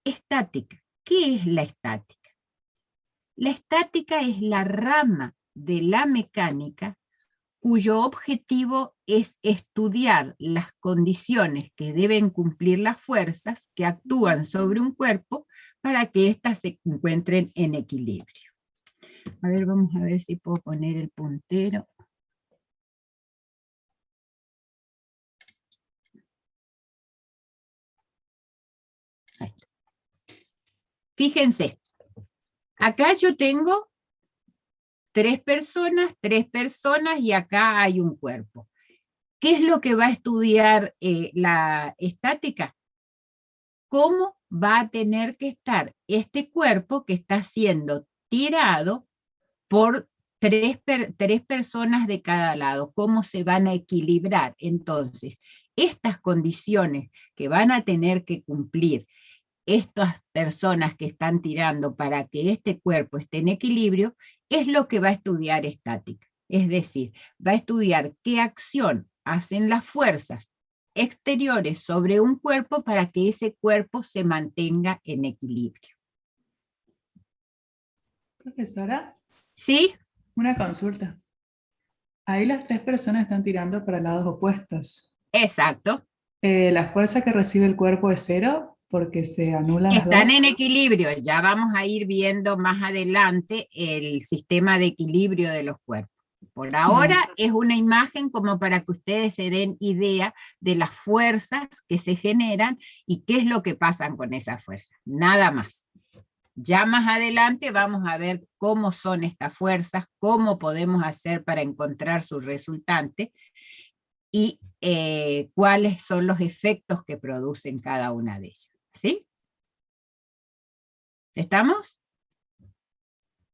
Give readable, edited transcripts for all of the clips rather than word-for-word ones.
Estática. ¿Qué es la estática? La estática es la rama de la mecánica cuyo objetivo es estudiar las condiciones que deben cumplir las fuerzas que actúan sobre un cuerpo para que éstas se encuentren en equilibrio. A ver, vamos a ver si puedo poner el puntero. Ahí. Fíjense, acá yo tengo tres personas y acá hay un cuerpo. ¿Qué es lo que va a estudiar la estática? ¿Cómo va a tener que estar este cuerpo que está siendo tirado por tres personas de cada lado? ¿Cómo se van a equilibrar? Entonces, estas condiciones que van a tener que cumplir estas personas que están tirando para que este cuerpo esté en equilibrio, es lo que va a estudiar estática. Es decir, va a estudiar qué acción hacen las fuerzas exteriores sobre un cuerpo para que ese cuerpo se mantenga en equilibrio. Profesora, ¿Sí? una consulta. Ahí las tres personas están tirando para lados opuestos. Exacto. ¿La fuerza que recibe el cuerpo es cero porque se anulan las Están en dos? equilibrio, ya vamos a ir viendo más adelante el sistema de equilibrio de los cuerpos. Por ahora es una imagen como para que ustedes se den idea de las fuerzas que se generan y qué es lo que pasa con esas fuerzas, nada más. Ya más adelante vamos a ver cómo son estas fuerzas, cómo podemos hacer para encontrar su resultante y cuáles son los efectos que producen cada una de ellas. ¿Sí? ¿Estamos?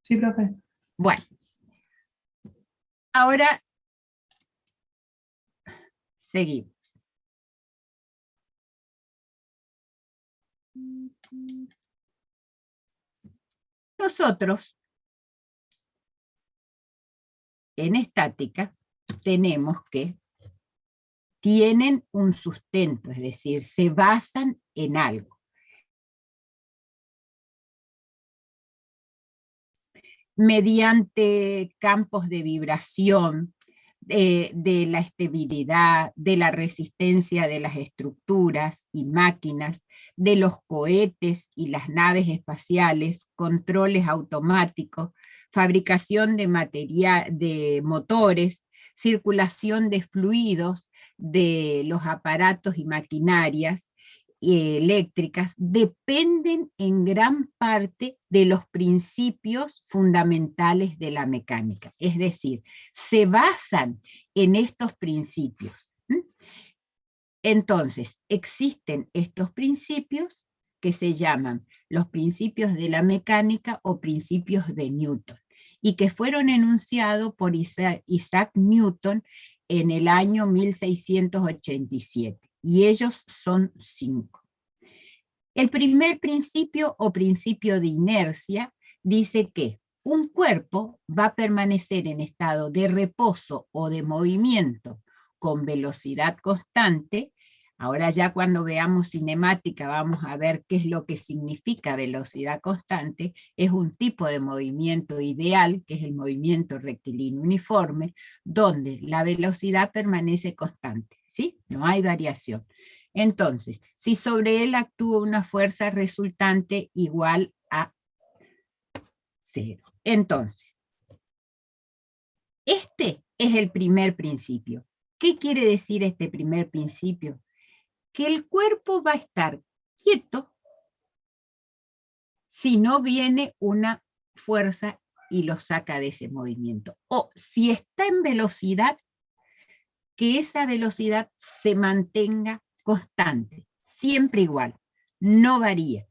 Sí, profe. Bueno, ahora seguimos. Nosotros, en estática, tenemos que tienen un sustento, es decir, se basan en algo. Mediante campos de vibración, de la estabilidad, de la resistencia de las estructuras y máquinas, de los cohetes y las naves espaciales, controles automáticos, fabricación de de motores, circulación de fluidos de los aparatos y maquinarias eléctricas, dependen en gran parte de los principios fundamentales de la mecánica. Es decir, se basan en estos principios. Entonces, existen estos principios que se llaman los principios de la mecánica o principios de Newton, y que fueron enunciados por Isaac Newton en el año 1687, y ellos son 5. El primer principio o principio de inercia dice que un cuerpo va a permanecer en estado de reposo o de movimiento con velocidad constante. Ahora ya cuando veamos cinemática vamos a ver qué es lo que significa velocidad constante. Es un tipo de movimiento ideal, que es el movimiento rectilíneo uniforme, donde la velocidad permanece constante, ¿sí? No hay variación. Entonces, si sobre él actúa una fuerza resultante igual a 0. Entonces, este es el primer principio. ¿Qué quiere decir este primer principio? Que el cuerpo va a estar quieto si no viene una fuerza y lo saca de ese movimiento. O si está en velocidad, que esa velocidad se mantenga constante, siempre igual, no varía.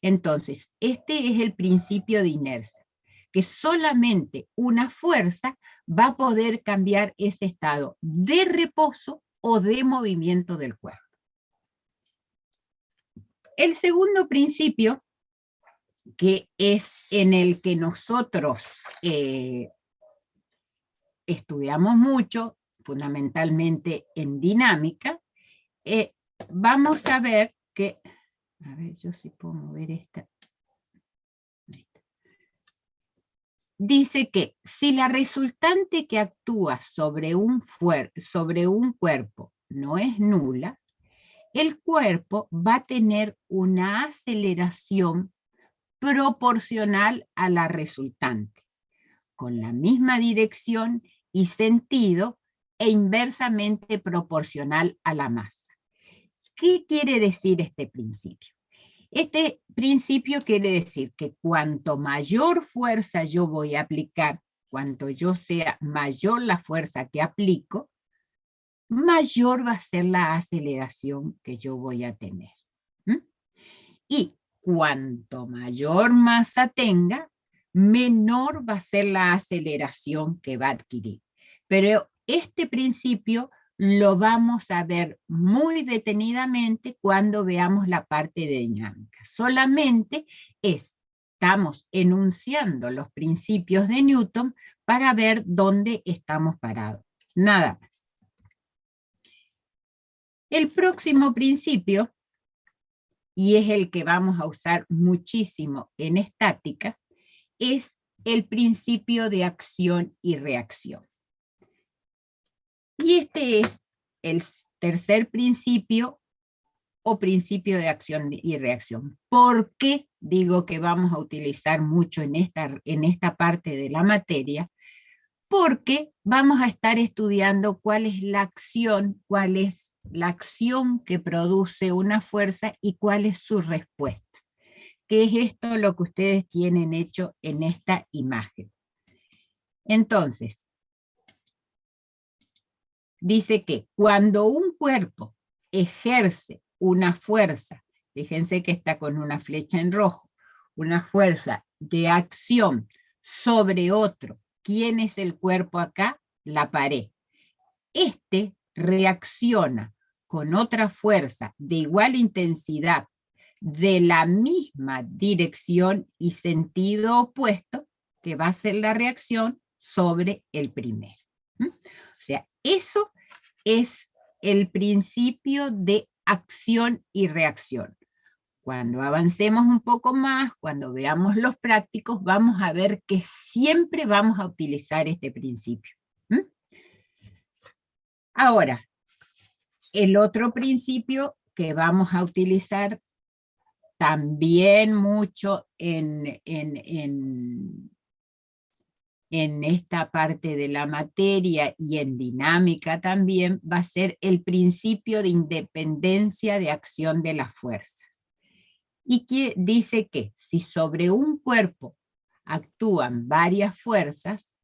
Entonces, este es el principio de inercia, que solamente una fuerza va a poder cambiar ese estado de reposo o de movimiento del cuerpo. El segundo principio, que es en el que nosotros estudiamos mucho, fundamentalmente en dinámica, vamos a ver que, A ver, yo sí puedo mover esta. Dice que si la resultante que actúa sobre un cuerpo no es nula, el cuerpo va a tener una aceleración proporcional a la resultante, con la misma dirección y sentido e inversamente proporcional a la masa. ¿Qué quiere decir este principio? Este principio quiere decir que cuanto mayor fuerza yo voy a aplicar, cuanto yo sea mayor la fuerza que aplico, mayor va a ser la aceleración que yo voy a tener. ¿Mm? Y cuanto mayor masa tenga, menor va a ser la aceleración que va a adquirir. Pero este principio lo vamos a ver muy detenidamente cuando veamos la parte de dinámica. Solamente estamos enunciando los principios de Newton para ver dónde estamos parados. Nada más. El próximo principio, y es el que vamos a usar muchísimo en estática, es el principio de acción y reacción. Y este es el tercer principio o principio de acción y reacción. ¿Por qué digo que vamos a utilizar mucho en esta parte de la materia? Porque vamos a estar estudiando cuál es la acción que produce una fuerza y cuál es su respuesta. ¿Qué es esto lo que ustedes tienen hecho en esta imagen? Entonces, dice que cuando un cuerpo ejerce una fuerza, fíjense que está con una flecha en rojo, una fuerza de acción sobre otro, ¿quién es el cuerpo acá? La pared. Este reacciona con otra fuerza de igual intensidad, de la misma dirección y sentido opuesto, que va a ser la reacción sobre el primero. O sea, eso es el principio de acción y reacción. Cuando avancemos un poco más, cuando veamos los prácticos, vamos a ver que siempre vamos a utilizar este principio. Ahora, el otro principio que vamos a utilizar también mucho en esta parte de la materia y en dinámica también, va a ser el principio de independencia de acción de las fuerzas. Y que dice que si sobre un cuerpo actúan varias fuerzas,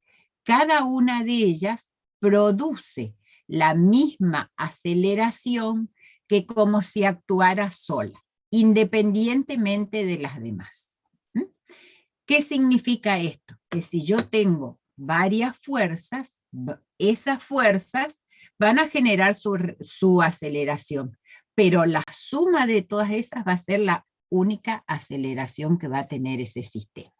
cada una de ellas produce la misma aceleración que como si actuara sola, independientemente de las demás. ¿Qué significa esto? Que si yo tengo varias fuerzas, esas fuerzas van a generar su aceleración, pero la suma de todas esas va a ser la única aceleración que va a tener ese sistema.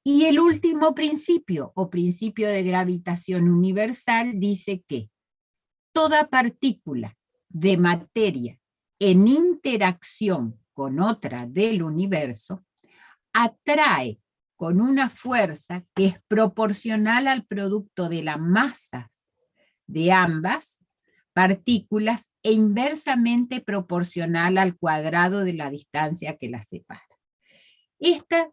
Y el último principio, o principio de gravitación universal, dice que toda partícula de materia en interacción con otra del universo atrae con una fuerza que es proporcional al producto de las masas de ambas partículas e inversamente proporcional al cuadrado de la distancia que las separa. Esta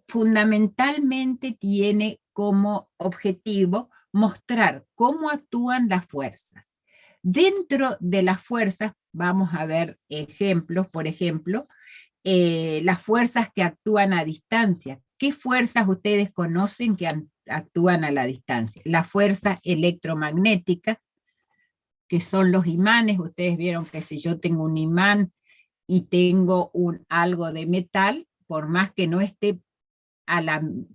fundamentalmente tiene como objetivo mostrar cómo actúan las fuerzas. Dentro de las fuerzas vamos a ver ejemplos, por ejemplo, las fuerzas que actúan a distancia. ¿Qué fuerzas ustedes conocen que actúan a la distancia? La fuerza electromagnética, que son los imanes. Ustedes vieron que si yo tengo un imán y tengo algo de metal, por más que no esté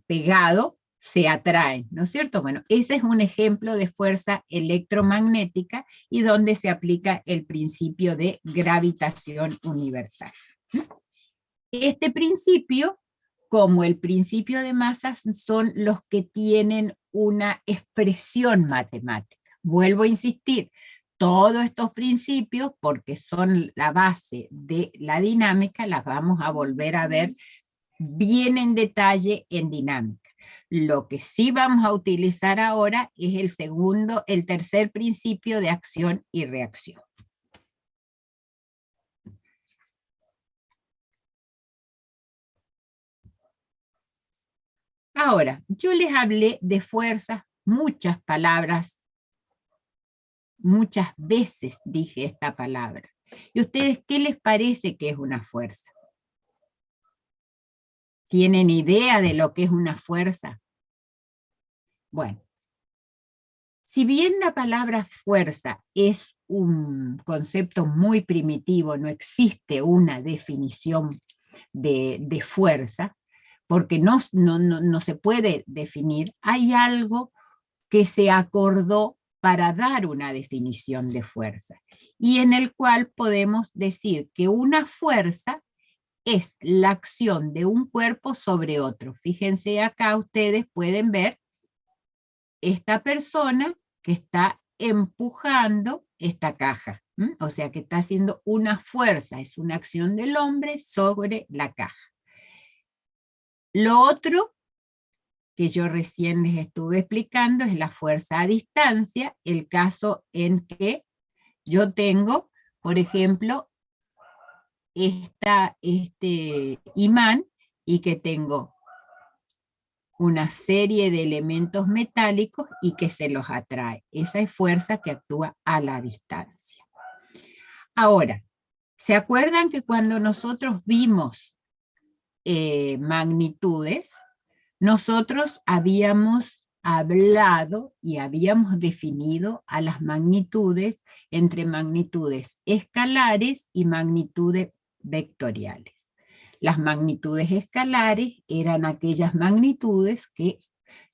pegado, se atraen, ¿no es cierto? Bueno, ese es un ejemplo de fuerza electromagnética y donde se aplica el principio de gravitación universal. Este principio, como el principio de masas, son los que tienen una expresión matemática. Vuelvo a insistir, todos estos principios, porque son la base de la dinámica, las vamos a volver a ver bien en detalle en dinámica. Lo que sí vamos a utilizar ahora es el tercer principio de acción y reacción. Ahora, yo les hablé de fuerzas, muchas palabras, muchas veces dije esta palabra. ¿Y ustedes qué les parece que es una fuerza? ¿Tienen idea de lo que es una fuerza? Bueno, si bien la palabra fuerza es un concepto muy primitivo, no existe una definición de fuerza, porque no se puede definir, hay algo que se acordó para dar una definición de fuerza, y en el cual podemos decir que una fuerza es la acción de un cuerpo sobre otro. Fíjense acá, ustedes pueden ver esta persona que está empujando esta caja, o sea que está haciendo una fuerza, es una acción del hombre sobre la caja. Lo otro que yo recién les estuve explicando es la fuerza a distancia, el caso en que yo tengo, por ejemplo, este imán y que tengo una serie de elementos metálicos y que se los atrae. Esa es fuerza que actúa a la distancia. Ahora, ¿se acuerdan que cuando nosotros vimos magnitudes, nosotros habíamos hablado y habíamos definido a las magnitudes entre magnitudes escalares y magnitudes vectoriales? Las magnitudes escalares eran aquellas magnitudes que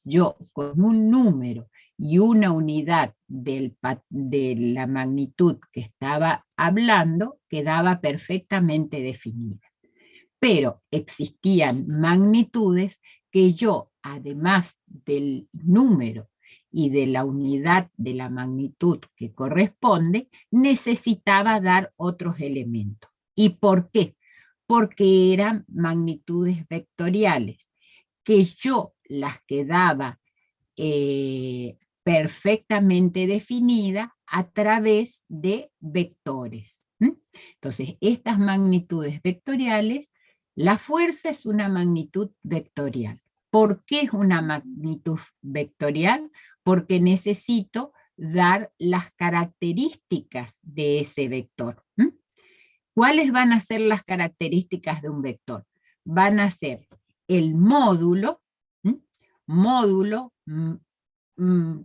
yo con un número y una unidad de la magnitud que estaba hablando quedaba perfectamente definida. Pero existían magnitudes que yo, además del número y de la unidad de la magnitud que corresponde, necesitaba dar otros elementos. ¿Y por qué? Porque eran magnitudes vectoriales, que yo las quedaba perfectamente definidas a través de vectores. Entonces, estas magnitudes vectoriales, la fuerza es una magnitud vectorial. ¿Por qué es una magnitud vectorial? Porque necesito dar las características de ese vector. ¿Cuáles van a ser las características de un vector? Van a ser el módulo,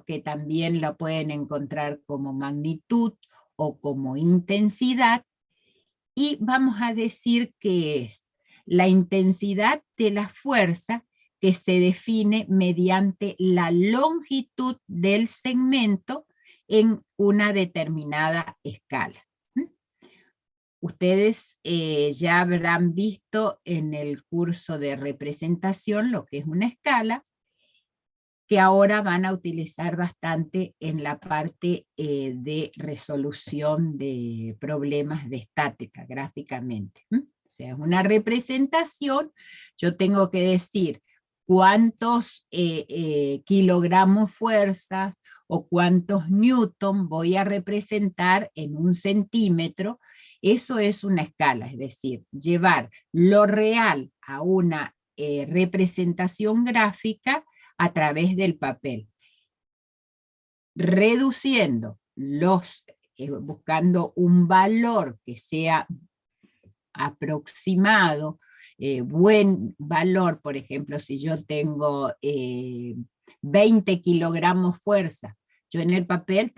que también lo pueden encontrar como magnitud o como intensidad, y vamos a decir que es la intensidad de la fuerza que se define mediante la longitud del segmento en una determinada escala. Ustedes ya habrán visto en el curso de representación lo que es una escala, que ahora van a utilizar bastante en la parte de resolución de problemas de estática gráficamente. O sea, es una representación, yo tengo que decir cuántos kilogramos fuerzas o cuántos newton voy a representar en un centímetro. Eso es una escala, es decir, llevar lo real a una representación gráfica a través del papel, reduciendo buscando un valor que sea aproximado, buen valor. Por ejemplo, si yo tengo 20 kilogramos fuerza, yo en el papel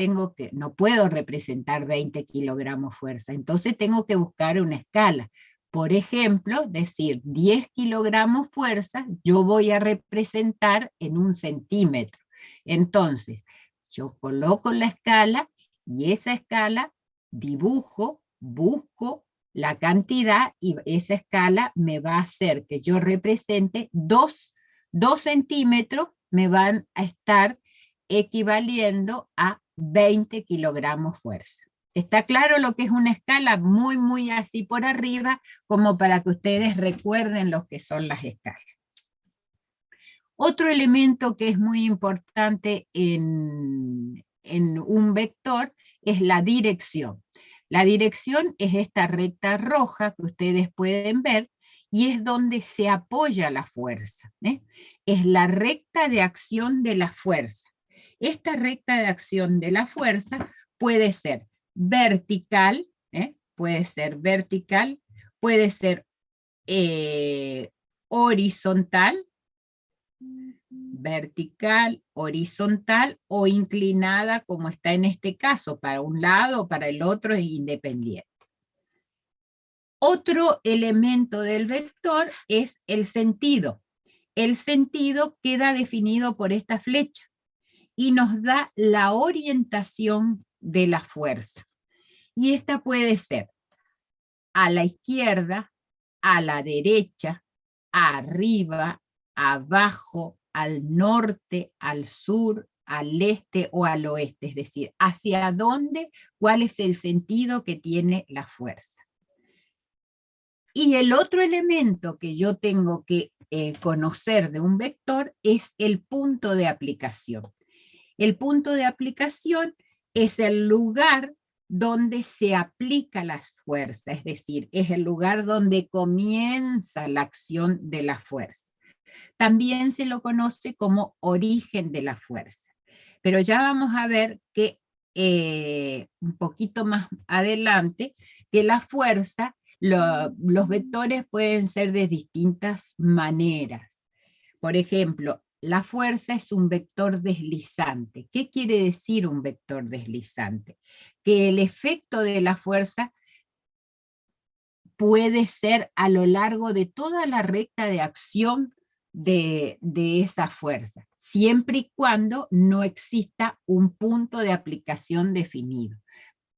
no puedo representar 20 kilogramos fuerza, entonces tengo que buscar una escala. Por ejemplo, decir 10 kilogramos fuerza, yo voy a representar en un centímetro. Entonces, yo coloco la escala y esa escala dibujo, busco la cantidad y esa escala me va a hacer que yo represente 2 centímetros, me van a estar equivaliendo a 20 kilogramos fuerza. ¿Está claro lo que es una escala? Muy, muy así por arriba, como para que ustedes recuerden lo que son las escalas. Otro elemento que es muy importante en un vector es la dirección. La dirección es esta recta roja que ustedes pueden ver y es donde se apoya la fuerza. Es la recta de acción de la fuerza. Esta recta de acción de la fuerza puede ser vertical, puede ser vertical, puede ser horizontal, vertical, horizontal o inclinada, como está en este caso, para un lado o para el otro es independiente. Otro elemento del vector es el sentido. El sentido queda definido por esta flecha y nos da la orientación de la fuerza. Y esta puede ser a la izquierda, a la derecha, arriba, abajo, al norte, al sur, al este o al oeste, es decir, hacia dónde, cuál es el sentido que tiene la fuerza. Y el otro elemento que yo tengo que conocer de un vector es el punto de aplicación. El punto de aplicación es el lugar donde se aplica la fuerza, es decir, es el lugar donde comienza la acción de la fuerza. También se lo conoce como origen de la fuerza. Pero ya vamos a ver que un poquito más adelante, que la fuerza, los vectores pueden ser de distintas maneras. Por ejemplo, la fuerza es un vector deslizante. ¿Qué quiere decir un vector deslizante? Que el efecto de la fuerza puede ser a lo largo de toda la recta de acción de esa fuerza, siempre y cuando no exista un punto de aplicación definido.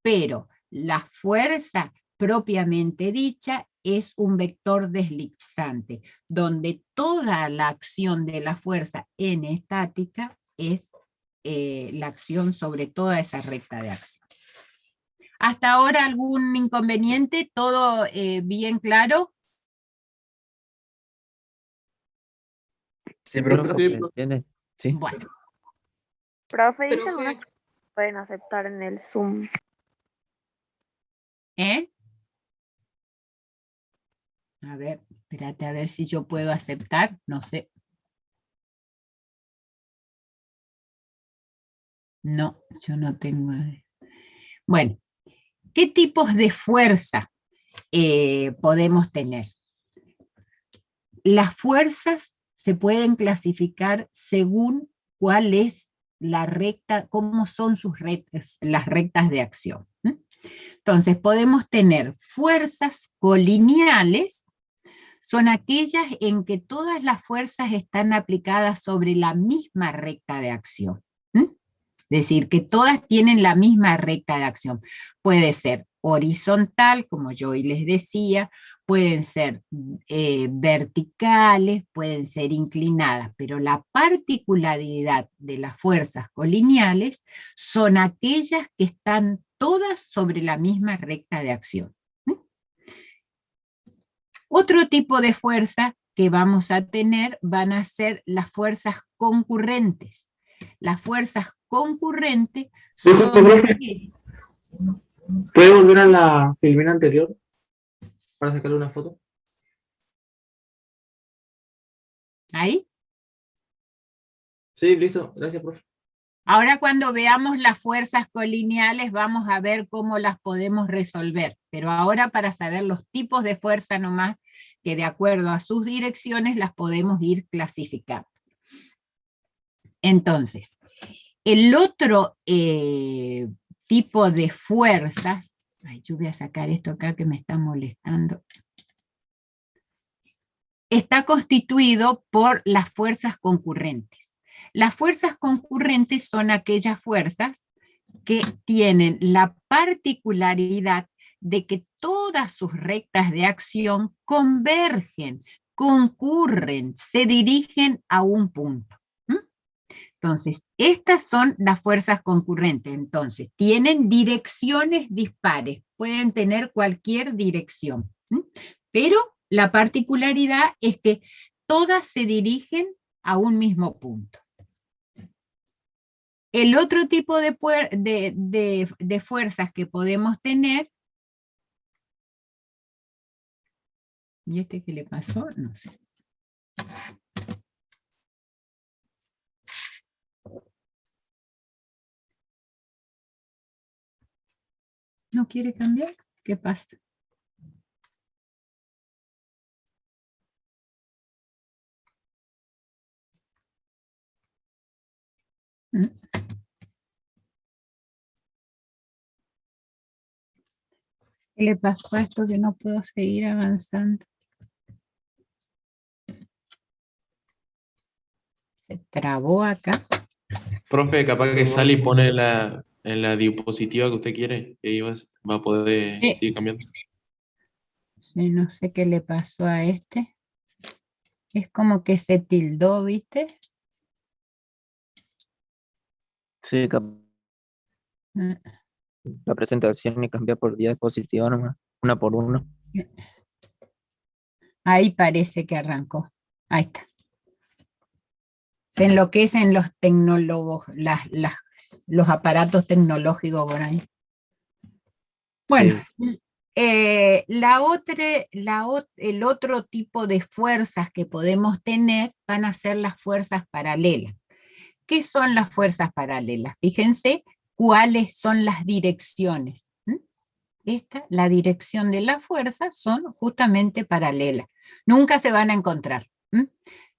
Pero la fuerza propiamente dicha es un vector deslizante, donde toda la acción de la fuerza en estática es la acción sobre toda esa recta de acción. ¿Hasta ahora algún inconveniente? ¿Todo bien claro? Sí, profe, Sí, ¿se entiende? Sí. Bueno, Profe, dicen unos que pueden aceptar en el Zoom. a ver, espérate a ver si yo puedo aceptar, no sé. No, yo no tengo. Bueno, ¿qué tipos de fuerza podemos tener? Las fuerzas se pueden clasificar según cuál es la recta, cómo son sus rectas, las rectas de acción. Entonces podemos tener fuerzas colineales, son aquellas en que todas las fuerzas están aplicadas sobre la misma recta de acción. Es decir, que todas tienen la misma recta de acción. Puede ser horizontal, como yo hoy les decía, pueden ser verticales, pueden ser inclinadas, pero la particularidad de las fuerzas colineales son aquellas que están todas sobre la misma recta de acción. Otro tipo de fuerza que vamos a tener van a ser las fuerzas concurrentes. Las fuerzas concurrentes son... ¿Puede volver a la filmina anterior para sacarle una foto? ¿Ahí? Sí, listo. Gracias, profe. Ahora cuando veamos las fuerzas colineales vamos a ver cómo las podemos resolver, pero ahora para saber los tipos de fuerza nomás, que de acuerdo a sus direcciones las podemos ir clasificando. Entonces, el otro tipo de fuerzas, ay, yo voy a sacar esto acá que me está molestando, está constituido por las fuerzas concurrentes. Las fuerzas concurrentes son aquellas fuerzas que tienen la particularidad de que todas sus rectas de acción convergen, concurren, se dirigen a un punto. Entonces, estas son las fuerzas concurrentes. Entonces, tienen direcciones dispares, pueden tener cualquier dirección. Pero la particularidad es que todas se dirigen a un mismo punto. El otro tipo de fuerzas que podemos tener, ¿y este qué le pasó? No sé. ¿No quiere cambiar? ¿Qué pasa? ¿Qué le pasó a esto que no puedo seguir avanzando? Se trabó acá. Profe, capaz que sale y pone en la diapositiva que usted quiere, y ahí va a poder seguir cambiando. No sé qué le pasó a este. Es como que se tildó, ¿viste? Sí, la presentación y cambiar por diapositiva nomás, una por una. Ahí parece que arrancó. Ahí está. Se enloquecen los tecnólogos, los aparatos tecnológicos por ahí. Bueno, sí. El otro tipo de fuerzas que podemos tener van a ser las fuerzas paralelas. ¿Qué son las fuerzas paralelas? Fíjense cuáles son las direcciones. La dirección de la fuerza son justamente paralelas. Nunca se van a encontrar.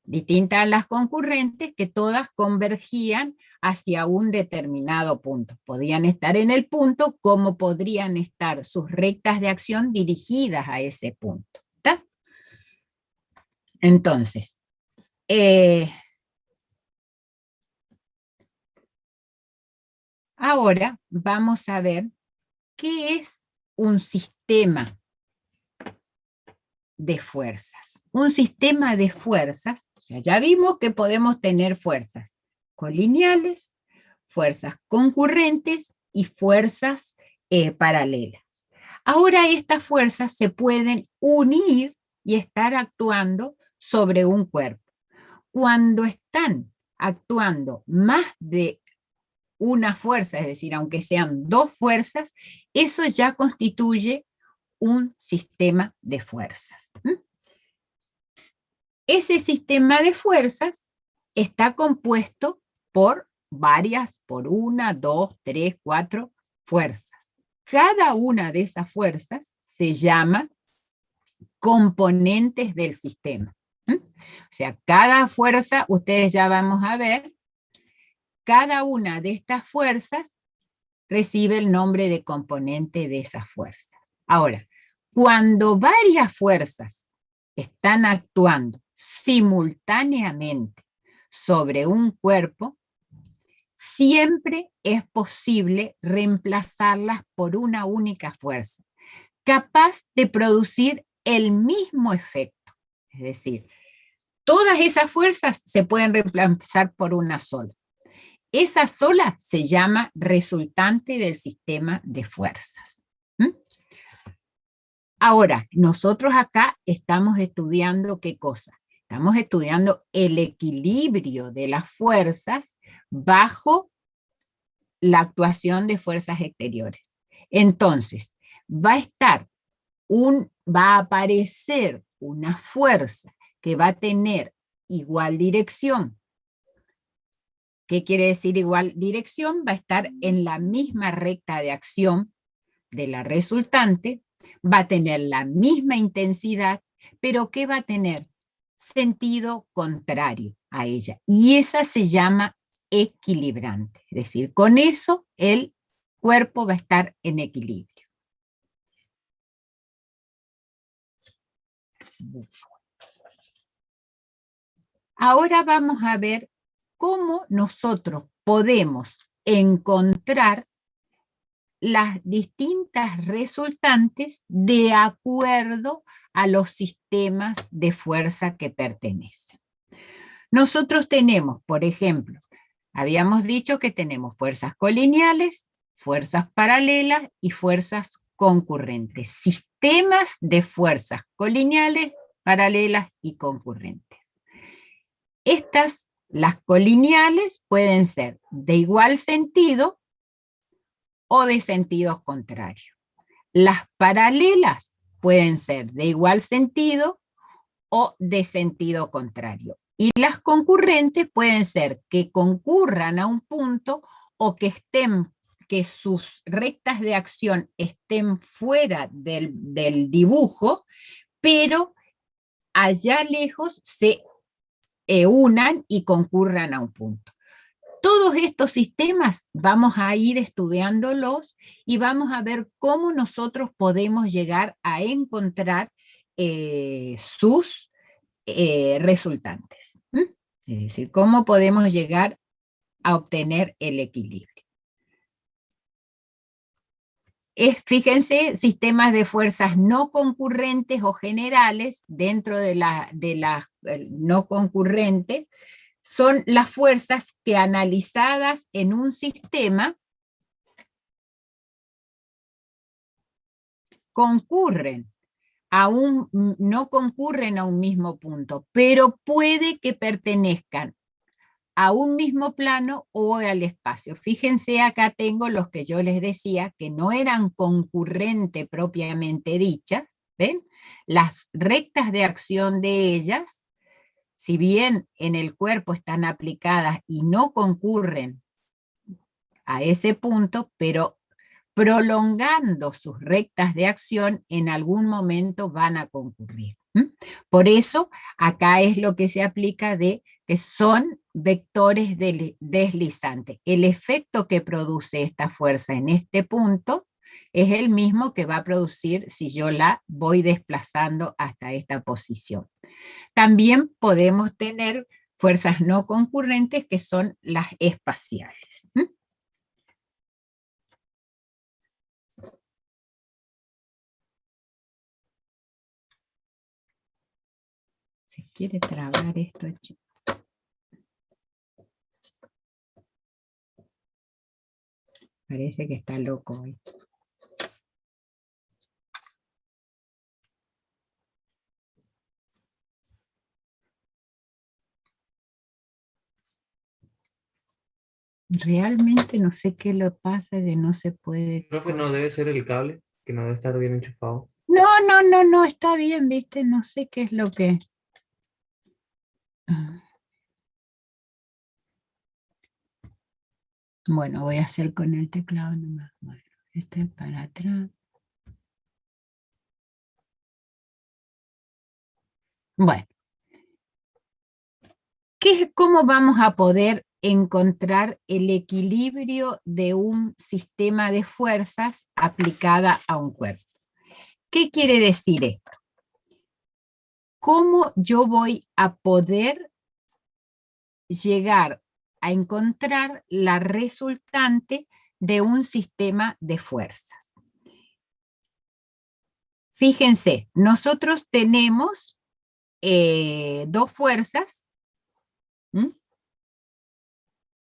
Distintas a las concurrentes, que todas convergían hacia un determinado punto. Podían estar en el punto, como podrían estar sus rectas de acción dirigidas a ese punto. ¿Está? Entonces, ahora vamos a ver qué es un sistema de fuerzas. Un sistema de fuerzas, o sea, ya vimos que podemos tener fuerzas colineales, fuerzas concurrentes y fuerzas paralelas. Ahora estas fuerzas se pueden unir y estar actuando sobre un cuerpo. Cuando están actuando más de una fuerza, es decir, aunque sean dos fuerzas, eso ya constituye un sistema de fuerzas. Ese sistema de fuerzas está compuesto por una, dos, tres, cuatro fuerzas. Cada una de esas fuerzas se llama componentes del sistema. O sea, cada fuerza, ustedes ya vamos a ver, cada una de estas fuerzas recibe el nombre de componente de esas fuerzas. Ahora, cuando varias fuerzas están actuando simultáneamente sobre un cuerpo, siempre es posible reemplazarlas por una única fuerza, capaz de producir el mismo efecto. Es decir, todas esas fuerzas se pueden reemplazar por una sola. Esa sola se llama resultante del sistema de fuerzas. Ahora, nosotros acá estamos estudiando ¿qué cosa? Estamos estudiando el equilibrio de las fuerzas bajo la actuación de fuerzas exteriores. Entonces, va a aparecer una fuerza que va a tener igual dirección. ¿Qué quiere decir igual dirección? Va a estar en la misma recta de acción de la resultante, va a tener la misma intensidad, pero ¿qué va a tener? Sentido contrario a ella. Y esa se llama equilibrante. Es decir, con eso el cuerpo va a estar en equilibrio. Ahora vamos a ver cómo nosotros podemos encontrar las distintas resultantes de acuerdo a los sistemas de fuerza que pertenecen. Nosotros tenemos, por ejemplo, Habíamos dicho que tenemos fuerzas colineales, fuerzas paralelas y fuerzas concurrentes. Sistemas de fuerzas colineales, paralelas y concurrentes. Las colineales, pueden ser de igual sentido o de sentidos contrarios. Las paralelas pueden ser de igual sentido o de sentido contrario. Y las concurrentes pueden ser que concurran a un punto o que sus rectas de acción estén fuera del dibujo, pero allá lejos se unan y concurran a un punto. Todos estos sistemas vamos a ir estudiándolos y vamos a ver cómo nosotros podemos llegar a encontrar sus resultantes. Es decir, cómo podemos llegar a obtener el equilibrio. Fíjense, sistemas de fuerzas no concurrentes o generales, dentro de las no concurrentes, son las fuerzas que analizadas en un sistema no concurren a un mismo punto, pero puede que pertenezcan a un mismo plano o al espacio. Fíjense, acá tengo los que yo les decía que no eran concurrentes propiamente dichas, ¿ven? Las rectas de acción de ellas, si bien en el cuerpo están aplicadas y no concurren a ese punto, pero prolongando sus rectas de acción, en algún momento van a concurrir. Por eso, acá es lo que se aplica de que son vectores deslizantes. El efecto que produce esta fuerza en este punto es el mismo que va a producir si yo la voy desplazando hasta esta posición. También podemos tener fuerzas no concurrentes que son las espaciales. Se quiere trabar esto, chicos. Parece que está loco hoy. Realmente no sé qué lo pasa de no se puede. Profe, no debe ser el cable, que no debe estar bien enchufado. No, está bien, viste, no sé qué es lo que... Bueno, voy a hacer con el teclado nomás. Bueno, este para atrás. Bueno. ¿Cómo vamos a poder encontrar el equilibrio de un sistema de fuerzas aplicada a un cuerpo? ¿Qué quiere decir esto? ¿Cómo yo voy a poder llegar a encontrar la resultante de un sistema de fuerzas? Fíjense, nosotros tenemos dos fuerzas.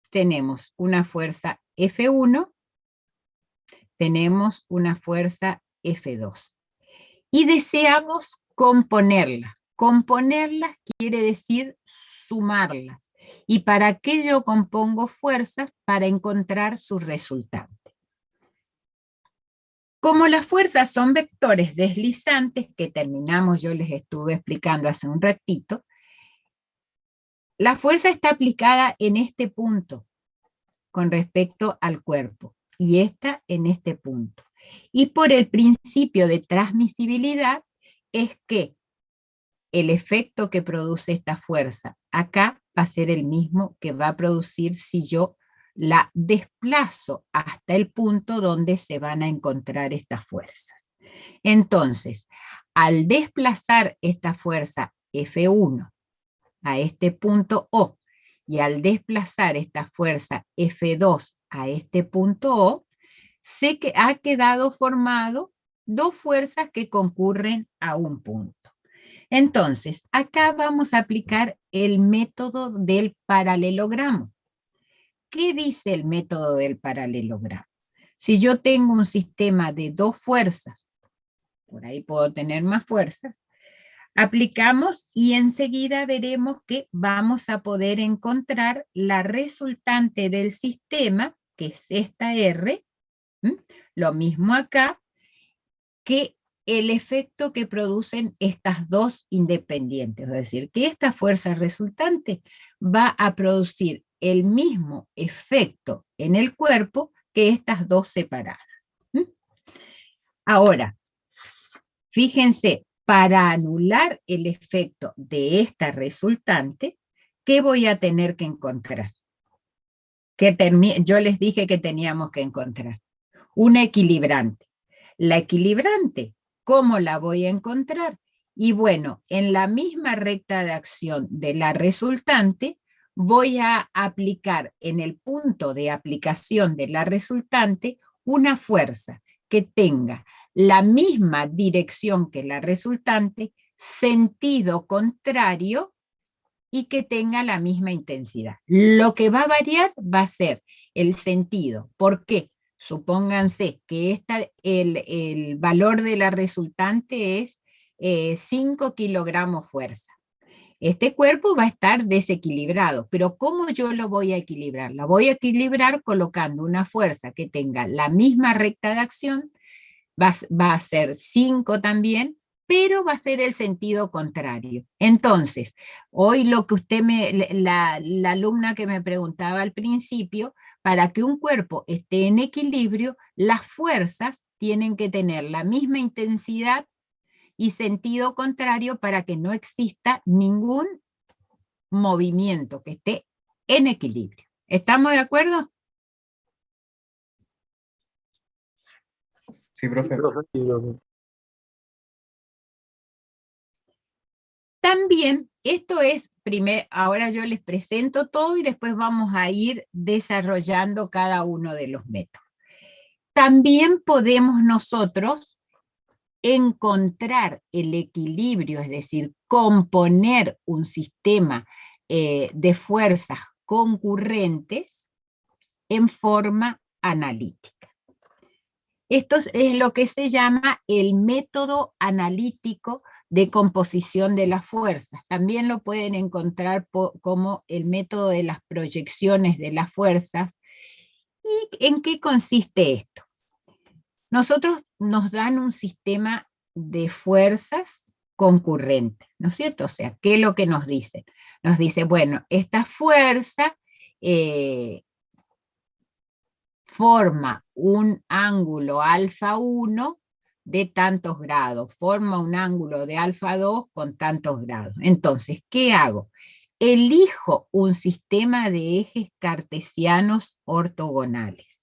Tenemos una fuerza F1, tenemos una fuerza F2. Y deseamos componerlas. Componerlas quiere decir sumarlas. ¿Y para qué yo compongo fuerzas? Para encontrar su resultante. Como las fuerzas son vectores deslizantes, que terminamos, yo les estuve explicando hace un ratito, la fuerza está aplicada en este punto con respecto al cuerpo y esta en este punto. Y por el principio de transmisibilidad es que el efecto que produce esta fuerza acá va a ser el mismo que va a producir si yo la desplazo hasta el punto donde se van a encontrar estas fuerzas. Entonces, al desplazar esta fuerza F1 a este punto O, y al desplazar esta fuerza F2 a este punto O, sé que ha quedado formado dos fuerzas que concurren a un punto. Entonces, acá vamos a aplicar el método del paralelogramo. ¿qué dice el método del paralelogramo? Si yo tengo un sistema de dos fuerzas, por ahí puedo tener más fuerzas, aplicamos y enseguida veremos que vamos a poder encontrar la resultante del sistema, que es esta R, lo mismo acá, que el efecto que producen estas dos independientes, es decir, que esta fuerza resultante va a producir el mismo efecto en el cuerpo que estas dos separadas. Ahora, fíjense, para anular el efecto de esta resultante, ¿qué voy a tener que encontrar? Yo les dije que teníamos que encontrar una equilibrante. La equilibrante, ¿cómo la voy a encontrar? Y bueno, en la misma recta de acción de la resultante, voy a aplicar en el punto de aplicación de la resultante una fuerza que tenga la misma dirección que la resultante, sentido contrario y que tenga la misma intensidad. Lo que va a variar va a ser el sentido. ¿Por qué? Supónganse que el valor de la resultante es 5 kilogramos fuerza. Este cuerpo va a estar desequilibrado, pero ¿cómo yo lo voy a equilibrar? La voy a equilibrar colocando una fuerza que tenga la misma recta de acción, va a ser 5 también, pero va a ser el sentido contrario. Entonces, hoy lo que la alumna que me preguntaba al principio, para que un cuerpo esté en equilibrio, las fuerzas tienen que tener la misma intensidad y sentido contrario para que no exista ningún movimiento, que esté en equilibrio. ¿Estamos de acuerdo? Sí, profe. También, esto es, ahora yo les presento todo y después vamos a ir desarrollando cada uno de los métodos. También podemos nosotros encontrar el equilibrio, es decir, componer un sistema de fuerzas concurrentes en forma analítica. Esto es lo que se llama el método analítico de composición de las fuerzas. También lo pueden encontrar como el método de las proyecciones de las fuerzas. ¿Y en qué consiste esto? Nosotros nos dan un sistema de fuerzas concurrentes, ¿no es cierto? O sea, ¿qué es lo que nos dicen? Nos dice, bueno, esta fuerza forma un ángulo alfa 1 de tantos grados, forma un ángulo de alfa 2 con tantos grados. Entonces, ¿qué hago? Elijo un sistema de ejes cartesianos ortogonales.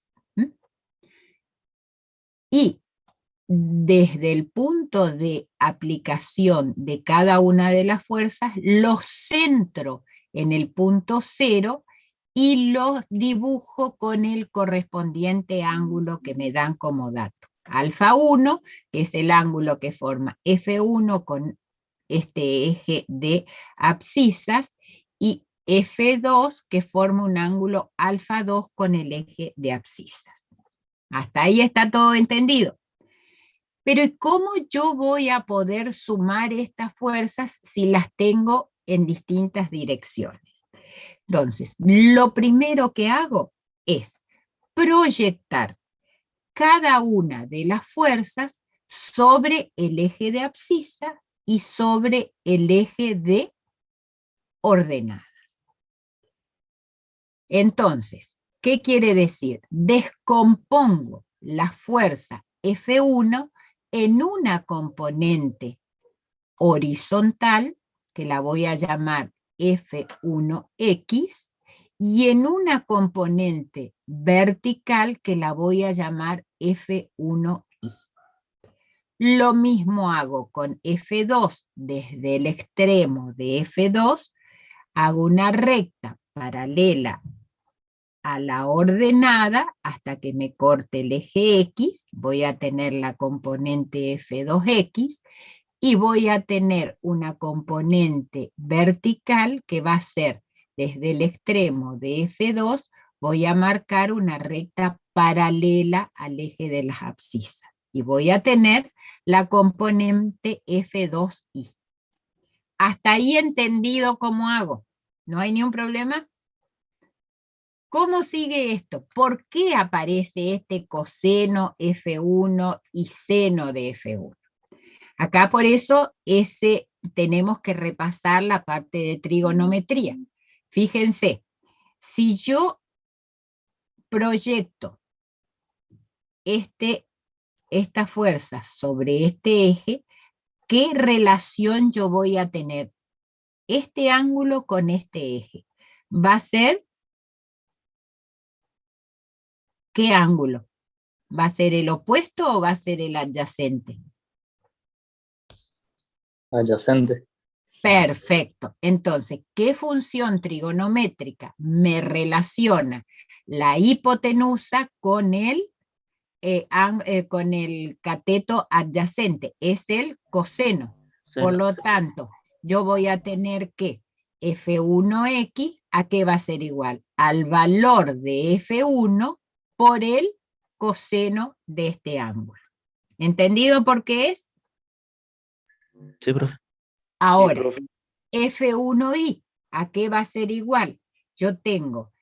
Y desde el punto de aplicación de cada una de las fuerzas, los centro en el punto 0 y los dibujo con el correspondiente ángulo que me dan como dato. Alfa 1, que es el ángulo que forma F1 con este eje de abscisas, y F2, que forma un ángulo alfa 2 con el eje de abscisas. Hasta ahí está todo entendido. Pero ¿y cómo yo voy a poder sumar estas fuerzas si las tengo en distintas direcciones? Entonces, lo primero que hago es proyectar cada una de las fuerzas sobre el eje de abscisa y sobre el eje de ordenadas. Entonces, ¿qué quiere decir? Descompongo la fuerza F1 en una componente horizontal, que la voy a llamar F1X, y en una componente vertical que la voy a llamar F1Y. Lo mismo hago con F2, desde el extremo de F2, hago una recta paralela a la ordenada hasta que me corte el eje X, voy a tener la componente F2X, y voy a tener una componente vertical que va a ser desde el extremo de F2, voy a marcar una recta paralela al eje de las abscisas. Y voy a tener la componente F2i. ¿Hasta ahí entendido cómo hago? ¿No hay ningún problema? ¿Cómo sigue esto? ¿Por qué aparece este coseno F1 y seno de F1? Acá por eso tenemos que repasar la parte de trigonometría. Fíjense, si yo proyecto esta fuerza sobre este eje, ¿qué relación yo voy a tener? Este ángulo con este eje. ¿Va a ser qué ángulo? ¿Va a ser el opuesto o va a ser el adyacente? Adyacente. Perfecto. Entonces, ¿qué función trigonométrica me relaciona la hipotenusa con el cateto adyacente? Es el coseno. Por lo tanto, yo voy a tener que F1x, ¿a qué va a ser igual? Al valor de F1 por el coseno de este ángulo. ¿Entendido por qué es? Sí, profe. Ahora, F1i, ¿a qué va a ser igual? Yo tengo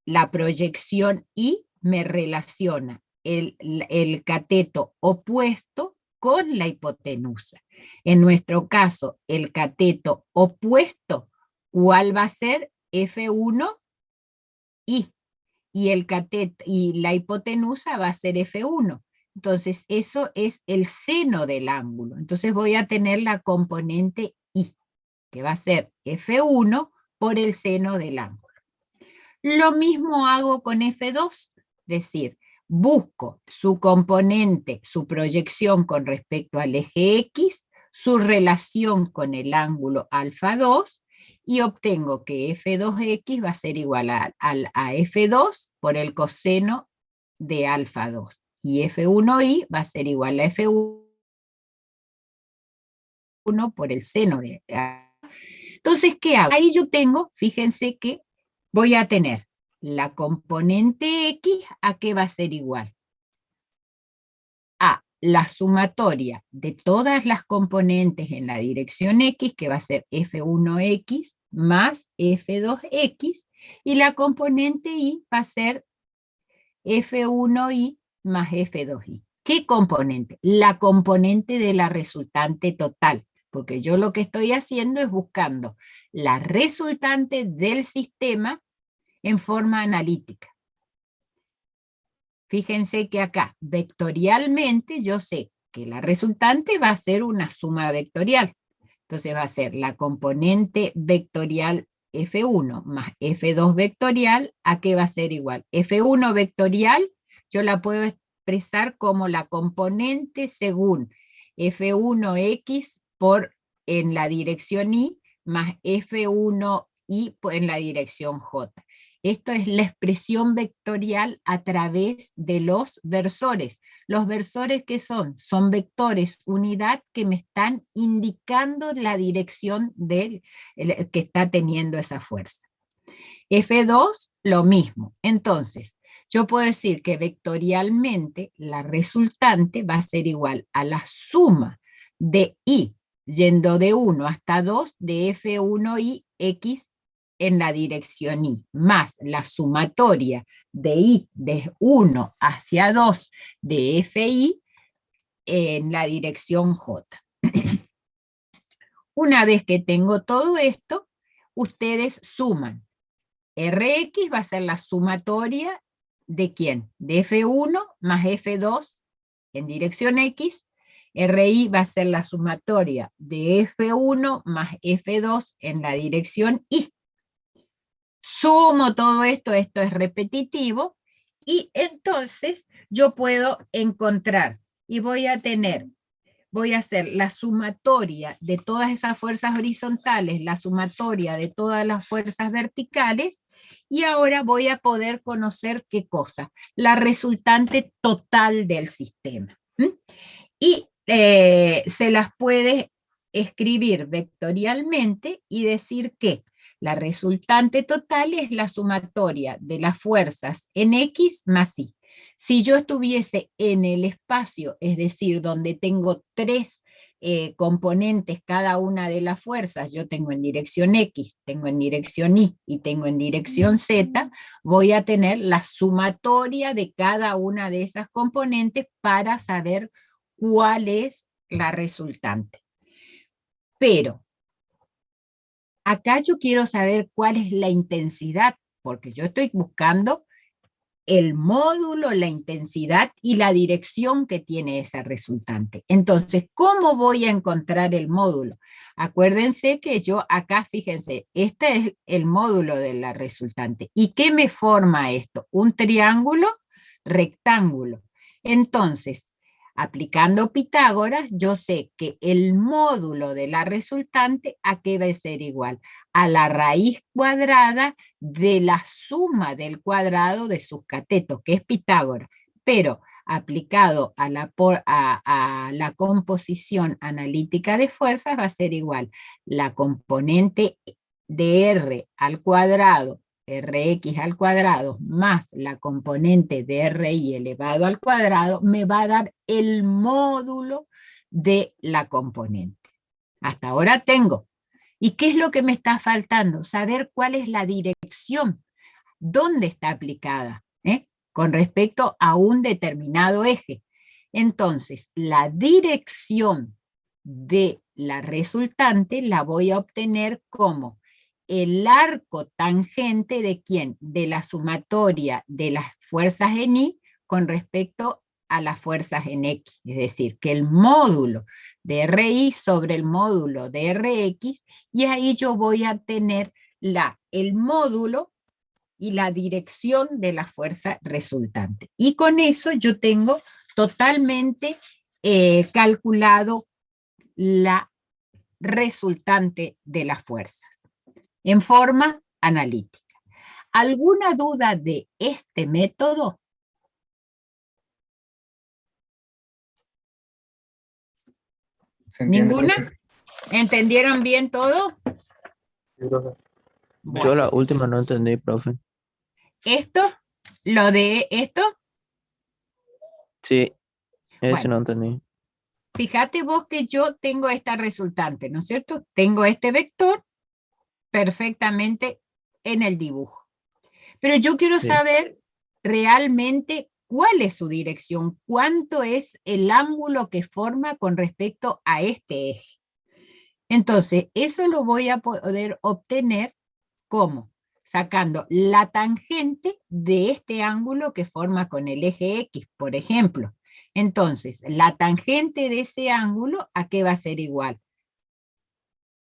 la proyección I, me relaciona el cateto opuesto con la hipotenusa. En nuestro caso, el cateto opuesto, ¿cuál va a ser? F1i. Y la hipotenusa va a ser F1. Entonces, eso es el seno del ángulo. Entonces voy a tener la componente I, que va a ser F1 por el seno del ángulo. Lo mismo hago con F2, es decir, busco su componente, su proyección con respecto al eje X, su relación con el ángulo alfa 2, y obtengo que F2X va a ser igual a F2 por el coseno de alfa 2. Y F1Y va a ser igual a F1 por el seno de... Entonces, ¿qué hago? Ahí yo tengo, fíjense que voy a tener la componente X, ¿a qué va a ser igual? A la sumatoria de todas las componentes en la dirección X, que va a ser F1X más F2X, y la componente Y va a ser F1Y más F2Y. ¿Qué componente? La componente de la resultante total, porque yo lo que estoy haciendo es buscando la resultante del sistema en forma analítica. Fíjense que acá, vectorialmente, yo sé que la resultante va a ser una suma vectorial. Entonces va a ser la componente vectorial F1 más F2 vectorial, ¿a qué va a ser igual? F1 vectorial, yo la puedo expresar como la componente según F1X en la dirección Y más F1Y en la dirección J. Esto es la expresión vectorial a través de los versores. ¿Los versores qué son? Son vectores unidad que me están indicando la dirección que está teniendo esa fuerza. F2, lo mismo. Entonces, yo puedo decir que vectorialmente la resultante va a ser igual a la suma de I, yendo de 1 hasta 2, de F1I X en la dirección Y, más la sumatoria de I de 1 hacia 2 de FI en la dirección J. Una vez que tengo todo esto, ustedes suman. Rx va a ser la sumatoria ¿de quién? De F1 más F2 en dirección X. RI va a ser la sumatoria de F1 más F2 en la dirección Y. Sumo todo esto es repetitivo, y entonces yo puedo encontrar, y voy a hacer la sumatoria de todas esas fuerzas horizontales, la sumatoria de todas las fuerzas verticales, y ahora voy a poder conocer ¿qué cosa? La resultante total del sistema. Y se las puede escribir vectorialmente y decir que La resultante total es la sumatoria de las fuerzas en X más Y. Si yo estuviese en el espacio, es decir, donde tengo tres componentes cada una de las fuerzas, yo tengo en dirección X, tengo en dirección Y y tengo en dirección Z, voy a tener la sumatoria de cada una de esas componentes para saber cuál es la resultante. Pero acá yo quiero saber cuál es la intensidad, porque yo estoy buscando el módulo, la intensidad y la dirección que tiene esa resultante. Entonces, ¿cómo voy a encontrar el módulo? Acuérdense que yo acá, fíjense, este es el módulo de la resultante. ¿Y qué me forma esto? Un triángulo rectángulo. Entonces, aplicando Pitágoras, yo sé que el módulo de la resultante, ¿a qué va a ser igual? A la raíz cuadrada de la suma del cuadrado de sus catetos, que es Pitágoras, pero aplicado a la composición analítica de fuerzas va a ser igual. La componente de R al cuadrado, Rx al cuadrado, más la componente de Ri elevado al cuadrado, me va a dar el módulo de la componente. Hasta ahora tengo. ¿Y qué es lo que me está faltando? Saber cuál es la dirección, dónde está aplicada, con respecto a un determinado eje. Entonces, la dirección de la resultante la voy a obtener como el arco tangente de ¿quién? De la sumatoria de las fuerzas en Y con respecto a las fuerzas en X. Es decir, que el módulo de Ri sobre el módulo de Rx, y ahí yo voy a tener el módulo y la dirección de la fuerza resultante. Y con eso yo tengo totalmente calculado la resultante de las fuerzas en forma analítica. ¿Alguna duda de este método? ¿Ninguna? ¿Entendieron bien todo? Sí, profe. Yo la última no entendí, profe. ¿Esto? ¿Lo de esto? Sí, ese Bueno. no entendí. Fíjate vos que yo tengo esta resultante, ¿no es cierto? Tengo este vector perfectamente en el dibujo. Pero yo quiero Sí. saber realmente cuál es su dirección, cuánto es el ángulo que forma con respecto a este eje. Entonces, eso lo voy a poder obtener ¿cómo? Sacando la tangente de este ángulo que forma con el eje X, por ejemplo. Entonces, la tangente de ese ángulo, ¿a qué va a ser igual?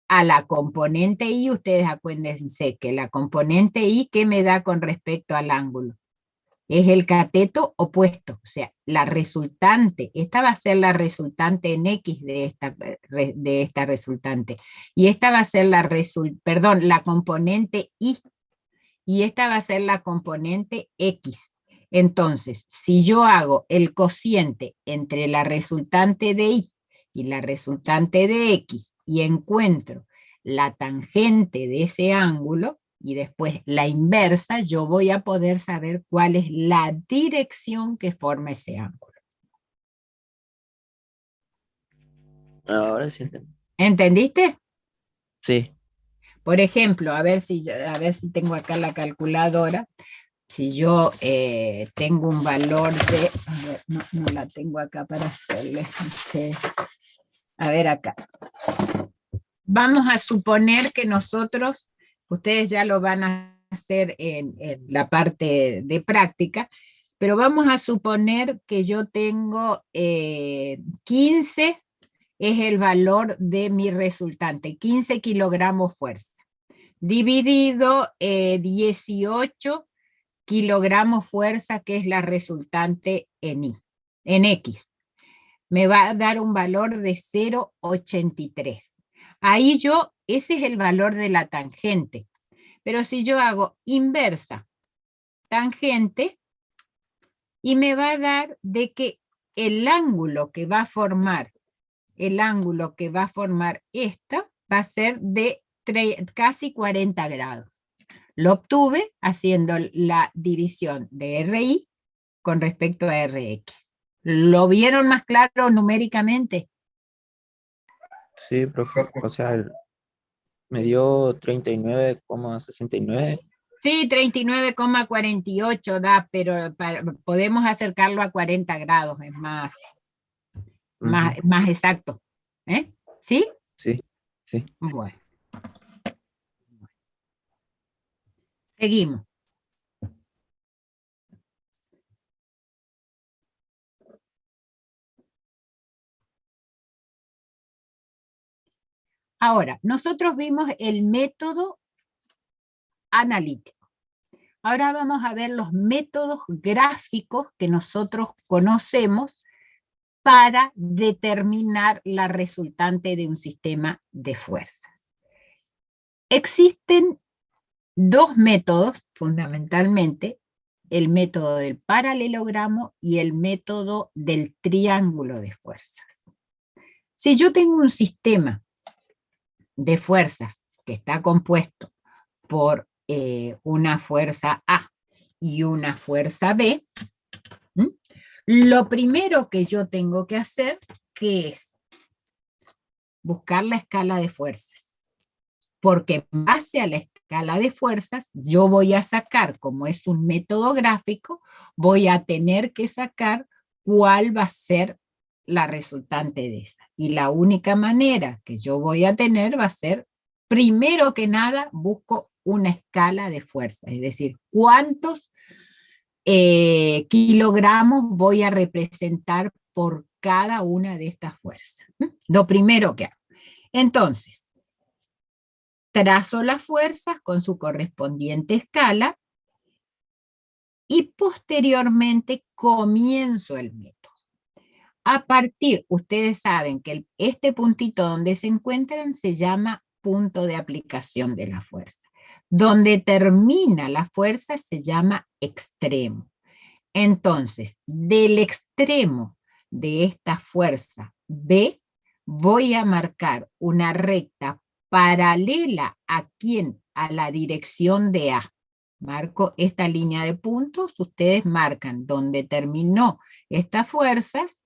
A la componente Y, ustedes acuérdense que la componente Y, ¿qué me da con respecto al ángulo? Es el cateto opuesto, o sea, la resultante, esta va a ser la resultante en X de esta resultante, y esta va a ser la componente Y, y esta va a ser la componente X. Entonces, si yo hago el cociente entre la resultante de Y y la resultante de X y encuentro la tangente de ese ángulo y después la inversa, yo voy a poder saber cuál es la dirección que forma ese ángulo. Ahora sí entendí. ¿Entendiste? Sí. Por ejemplo, a ver si tengo acá la calculadora. Si yo tengo un valor de, a ver, no la tengo acá para hacerle, a ver acá. Vamos a suponer que nosotros, ustedes ya lo van a hacer en la parte de práctica, pero vamos a suponer que yo tengo 15, es el valor de mi resultante, 15 kilogramos fuerza, dividido 18 kilogramos fuerza, que es la resultante en X. Me va a dar un valor de 0,83. Ahí ese es el valor de la tangente. Pero si yo hago inversa tangente, y me va a dar de que el ángulo que va a formar esta va a ser de casi 40 grados. Lo obtuve haciendo la división de RI con respecto a RX. ¿Lo vieron más claro numéricamente? Sí, profe. O sea, me dio 39,69. Sí, 39,48 da, pero podemos acercarlo a 40 grados, es más exacto. ¿Eh? ¿Sí? Sí, sí. Bueno. Seguimos. Ahora, nosotros vimos el método analítico. Ahora vamos a ver los métodos gráficos que nosotros conocemos para determinar la resultante de un sistema de fuerzas. Existen dos métodos, fundamentalmente, el método del paralelogramo y el método del triángulo de fuerzas. Si yo tengo un sistema de fuerzas que está compuesto por una fuerza A y una fuerza B, lo primero que yo tengo que hacer, ¿qué es? Buscar la escala de fuerzas. Porque en base a la escala de fuerzas, yo voy a sacar, como es un método gráfico, voy a tener que sacar cuál va a ser la resultante de esa. Y la única manera que yo voy a tener va a ser, primero que nada, busco una escala de fuerza, es decir, cuántos kilogramos voy a representar por cada una de estas fuerzas. Lo primero que hago. Entonces, trazo las fuerzas con su correspondiente escala y posteriormente comienzo el método. A partir, ustedes saben que este puntito donde se encuentran se llama punto de aplicación de la fuerza. Donde termina la fuerza se llama extremo. Entonces, del extremo de esta fuerza B, voy a marcar una recta paralela a ¿quién? A la dirección de A. Marco esta línea de puntos, ustedes marcan donde terminó estas fuerzas,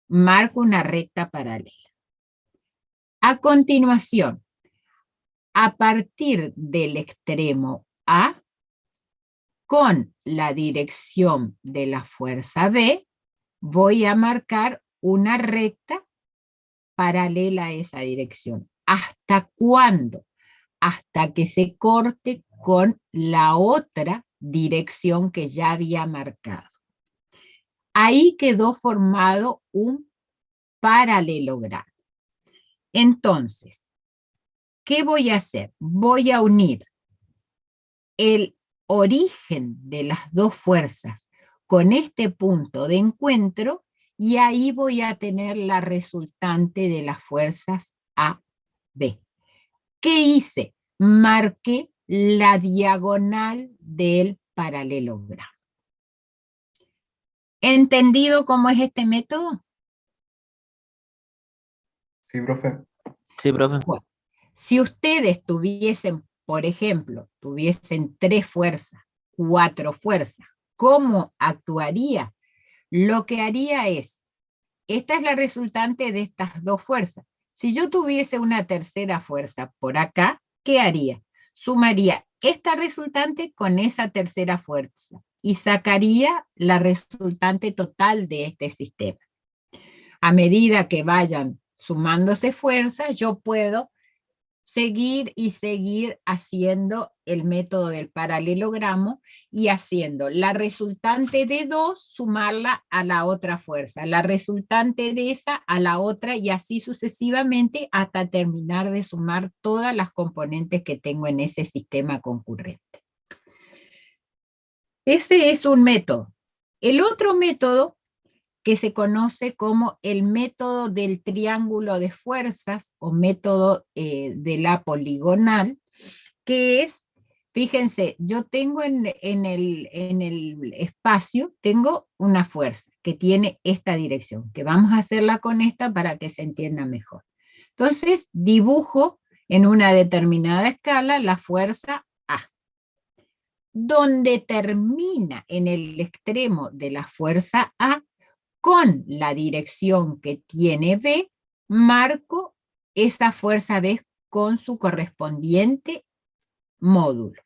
marco una recta paralela. A continuación, a partir del extremo A, con la dirección de la fuerza B, voy a marcar una recta paralela a esa dirección. ¿Hasta cuándo? Hasta que se corte con la otra dirección que ya había marcado. Ahí quedó formado un paralelogramo. Entonces, ¿qué voy a hacer? Voy a unir el origen de las dos fuerzas con este punto de encuentro y ahí voy a tener la resultante de las fuerzas A, B. ¿Qué hice? Marqué la diagonal del paralelogramo. ¿Entendido cómo es este método? Sí, profe. Sí, profe. Bueno, si ustedes tuviesen, por ejemplo, tuviesen 3 fuerzas, 4 fuerzas, ¿cómo actuaría? Lo que haría es, esta es la resultante de estas 2 fuerzas. Si yo tuviese una tercera fuerza por acá, ¿qué haría? Sumaría esta resultante con esa tercera fuerza y sacaría la resultante total de este sistema. A medida que vayan sumándose fuerzas, yo puedo seguir y seguir haciendo el método del paralelogramo y haciendo la resultante de 2, sumarla a la otra fuerza, la resultante de esa a la otra y así sucesivamente hasta terminar de sumar todas las componentes que tengo en ese sistema concurrente. Ese es un método. El otro método que se conoce como el método del triángulo de fuerzas o método de la poligonal, que es, fíjense, yo tengo en el espacio, tengo una fuerza que tiene esta dirección, que vamos a hacerla con esta para que se entienda mejor. Entonces, dibujo en una determinada escala la fuerza A. Donde termina en el extremo de la fuerza A, con la dirección que tiene B, marco esa fuerza B con su correspondiente módulo.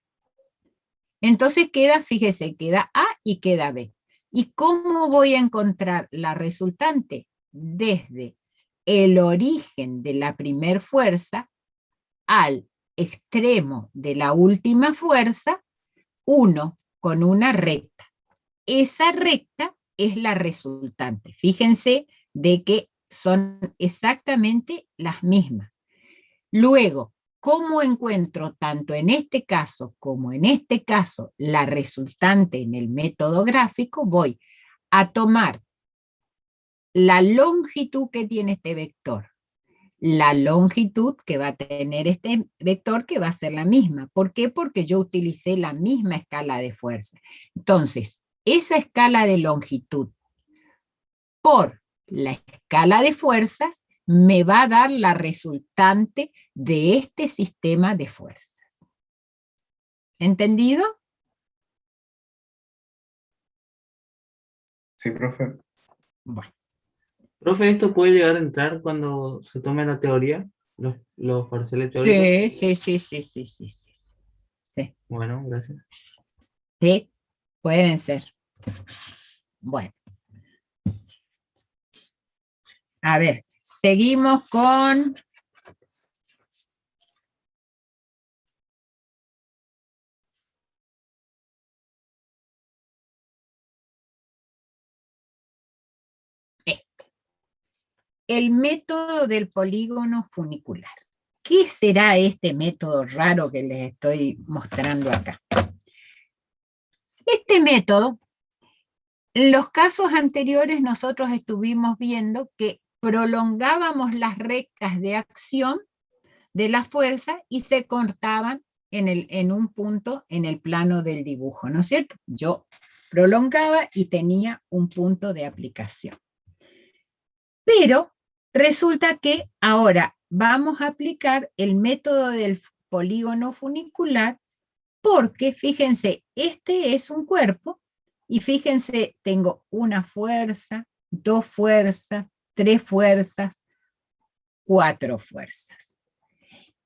Entonces queda, fíjese, queda A y queda B. ¿Y cómo voy a encontrar la resultante? Desde el origen de la primer fuerza al extremo de la última fuerza, 1 con una recta. Esa recta es la resultante. Fíjense de que son exactamente las mismas. Luego, ¿cómo encuentro tanto en este caso como en este caso la resultante en el método gráfico? Voy a tomar la longitud que tiene este vector, la longitud que va a tener este vector, que va a ser la misma. ¿Por qué? Porque yo utilicé la misma escala de fuerza. Entonces, esa escala de longitud por la escala de fuerzas me va a dar la resultante de este sistema de fuerzas. ¿Entendido? Sí, profe. Bueno. Profe, ¿esto puede llegar a entrar cuando se tome la teoría? Los parciales teóricos. Sí. Bueno, gracias. Sí, pueden ser. Bueno. A ver, seguimos con... el método del polígono funicular. ¿Qué será este método raro que les estoy mostrando acá? Este método, en los casos anteriores nosotros estuvimos viendo que prolongábamos las rectas de acción de la fuerza y se cortaban en un punto en el plano del dibujo, ¿no es cierto? Yo prolongaba y tenía un punto de aplicación. Pero resulta que ahora vamos a aplicar el método del polígono funicular porque, fíjense, este es un cuerpo y fíjense, tengo una fuerza, 2 fuerzas, 3 fuerzas, 4 fuerzas.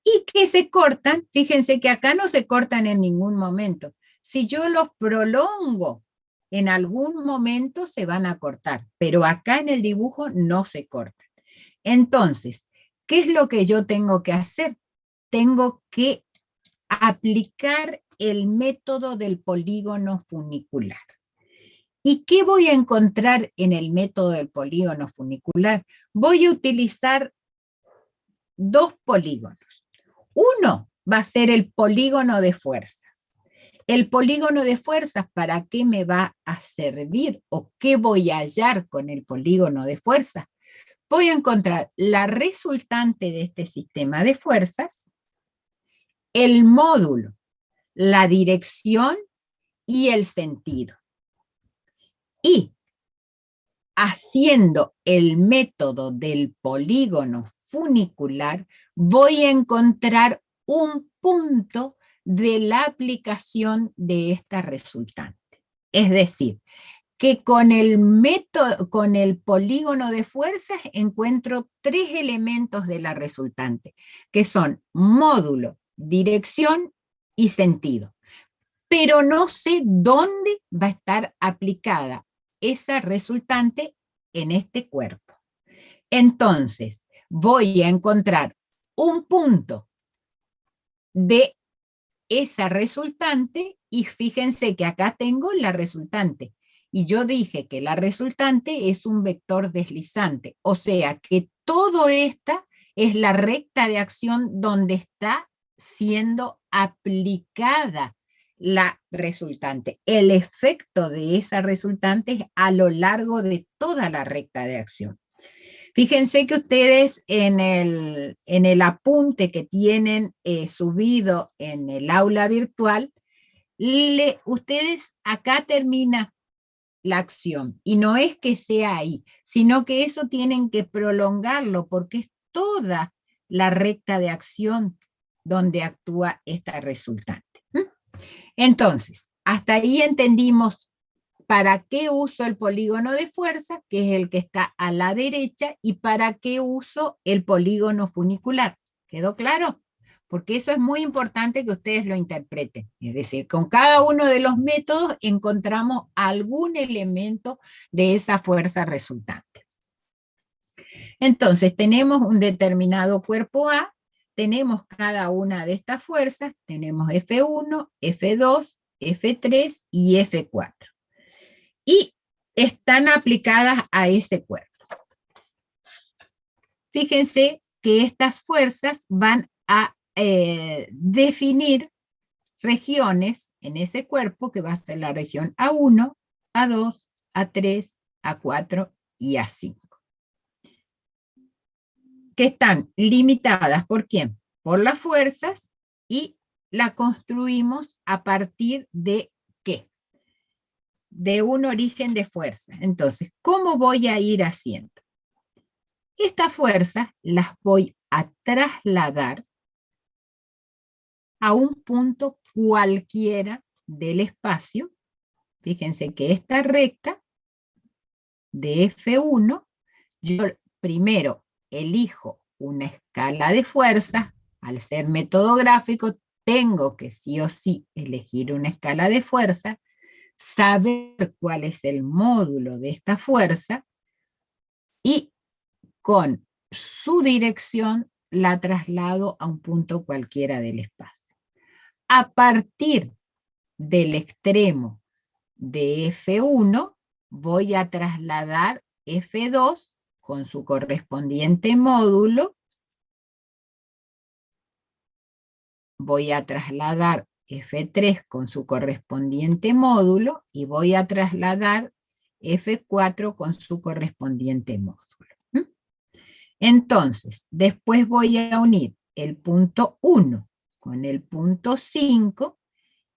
Y que se cortan, fíjense que acá no se cortan en ningún momento. Si yo los prolongo, en algún momento se van a cortar, pero acá en el dibujo no se cortan. Entonces, ¿qué es lo que yo tengo que hacer? Tengo que aplicar el método del polígono funicular. ¿Y qué voy a encontrar en el método del polígono funicular? Voy a utilizar 2 polígonos. Uno va a ser el polígono de fuerzas. El polígono de fuerzas, ¿para qué me va a servir? ¿O qué voy a hallar con el polígono de fuerzas? Voy a encontrar la resultante de este sistema de fuerzas, el módulo, la dirección y el sentido. Y haciendo el método del polígono funicular, voy a encontrar un punto de la aplicación de esta resultante. Es decir, que con el método, con el polígono de fuerzas encuentro 3 elementos de la resultante, que son módulo, dirección y sentido. Pero no sé dónde va a estar aplicada esa resultante en este cuerpo. Entonces, voy a encontrar un punto de esa resultante y fíjense que acá tengo la resultante. Y yo dije que la resultante es un vector deslizante, o sea que todo esta es la recta de acción donde está siendo aplicada la resultante. El efecto de esa resultante es a lo largo de toda la recta de acción. Fíjense que ustedes en el apunte que tienen subido en el aula virtual, ustedes acá termina la acción, y no es que sea ahí, sino que eso tienen que prolongarlo, porque es toda la recta de acción donde actúa esta resultante. Entonces, hasta ahí entendimos para qué uso el polígono de fuerza, que es el que está a la derecha, y para qué uso el polígono funicular. ¿Quedó claro? Porque eso es muy importante que ustedes lo interpreten. Es decir, con cada uno de los métodos encontramos algún elemento de esa fuerza resultante. Entonces, tenemos un determinado cuerpo A, tenemos cada una de estas fuerzas, tenemos F1, F2, F3 y F4. Y están aplicadas a ese cuerpo. Fíjense que estas fuerzas van a definir regiones en ese cuerpo, que va a ser la región A1, A2, A3, A4 y A5. Que están limitadas, ¿por quién? Por las fuerzas, y la construimos a partir de ¿qué? De un origen de fuerza. Entonces, ¿cómo voy a ir haciendo? Estas fuerzas las voy a trasladar a un punto cualquiera del espacio. Fíjense que esta recta de F1, yo primero elijo una escala de fuerzas. Al ser método gráfico, tengo que sí o sí elegir una escala de fuerza, saber cuál es el módulo de esta fuerza, y con su dirección la traslado a un punto cualquiera del espacio. A partir del extremo de F1, voy a trasladar F2 con su correspondiente módulo, voy a trasladar F3 con su correspondiente módulo, y voy a trasladar F4 con su correspondiente módulo. Entonces, después voy a unir el punto 1 con el punto 5,